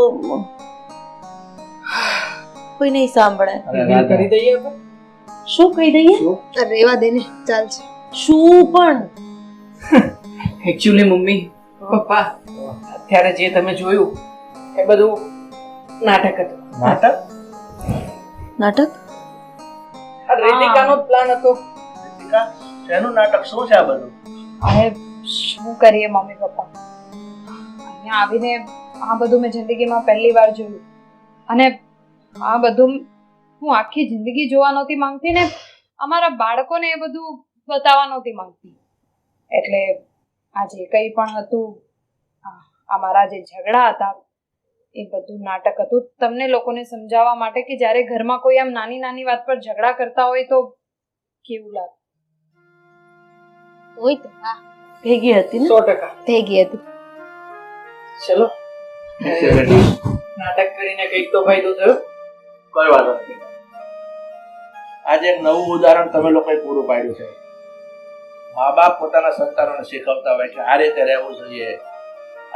કોઈ નહીં સાંભળે. અરે રાધા, કરી દઈએ આપણે. શું કહી દઈએ? રેવા દે ને, ચાલશે. શું પણ એકચ્યુઅલી મમ્મી પપ્પા અત્યારે જે તમે જોયું એ બધું નાટક હતું. નાટક? નાટક? આ રેતિકાનો જ પ્લાન હતો. રીતિકા, શેનું નાટક? શું છે આ બધું? હવે શું કરીએ મમ્મી પપ્પા, અહીંયા આવીને આ બધું મેં જિંદગીમાં પહેલી વાર જોયું. અને આ બધું હું આખી જિંદગી જોવા નહોતી માંગતી ને અમારા બાળકોને એ બધું બતાવવા નહોતી માંગતી. એટલે આ જે કંઈ પણ હતું, અમારા જે ઝઘડા હતા એ બધું નાટક હતું તમને લોકોને સમજાવવા માટે કે જ્યારે ઘરમાં કોઈ આમ નાની નાની વાત પર ઝઘડા કરતા હોય તો કેવું લાગે. હોય તો હા, ભેગી હતી ને. 100%. થઈ ગઈ હતી. ચલો નાટક કરીને કંઈક તો ફાયદો થયો. કોઈ વાંધો નથી. આજે એક નવું ઉદાહરણ તમે લોકોએ પૂરું પાડ્યું છે. મા બાપ પોતાના સંતાનોને શીખવતા હોય કે આ રીતે રહેવું જોઈએ,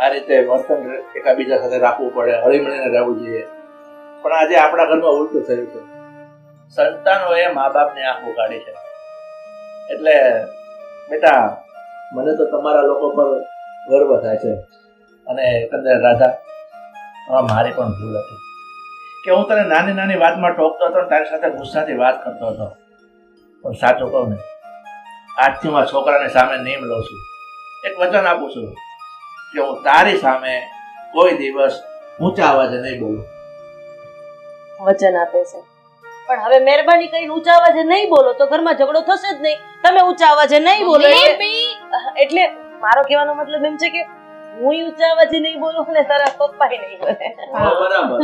આ રીતે વર્તન એકબીજા સાથે રાખવું પડે, હળીમળીને રહેવું જોઈએ. પણ આજે આપણા ઘરમાં ઉલટું થયું છે. સંતાનોએ મા બાપની આંખો કાઢી છે. એટલે બેટા, મને તો તમારા લોકો પર ગર્વ થાય છે. અને એકંદરે રાધા, મારી પણ ભૂલ હતી કે હું તને નાની નાની વાતમાં ટોકતો હતો ને તારી સાથે ગુસ્સાથી વાત કરતો હતો. પણ સાચું કહું ને, આજથી હું આ છોકરાની સામે નિયમ લઉં છું. એક વચન આપું છું કે હું તારી સામે કોઈ દિવસ ઊંચા અવાજે નહીં બોલું. વચન આપે છે, પણ હવે મહેરબાની કરીને ઊંચા અવાજે નહીં બોલો તો ઘરમાં ઝઘડો થશે જ નહીં. તમે ઊંચા અવાજે નહીં બોલો એટલે મારો કહેવાનો મતલબ એમ છે કે હું ઊંચા અવાજે નહીં બોલું ને તારા પપ્પા નહીં બોલે. બરાબર.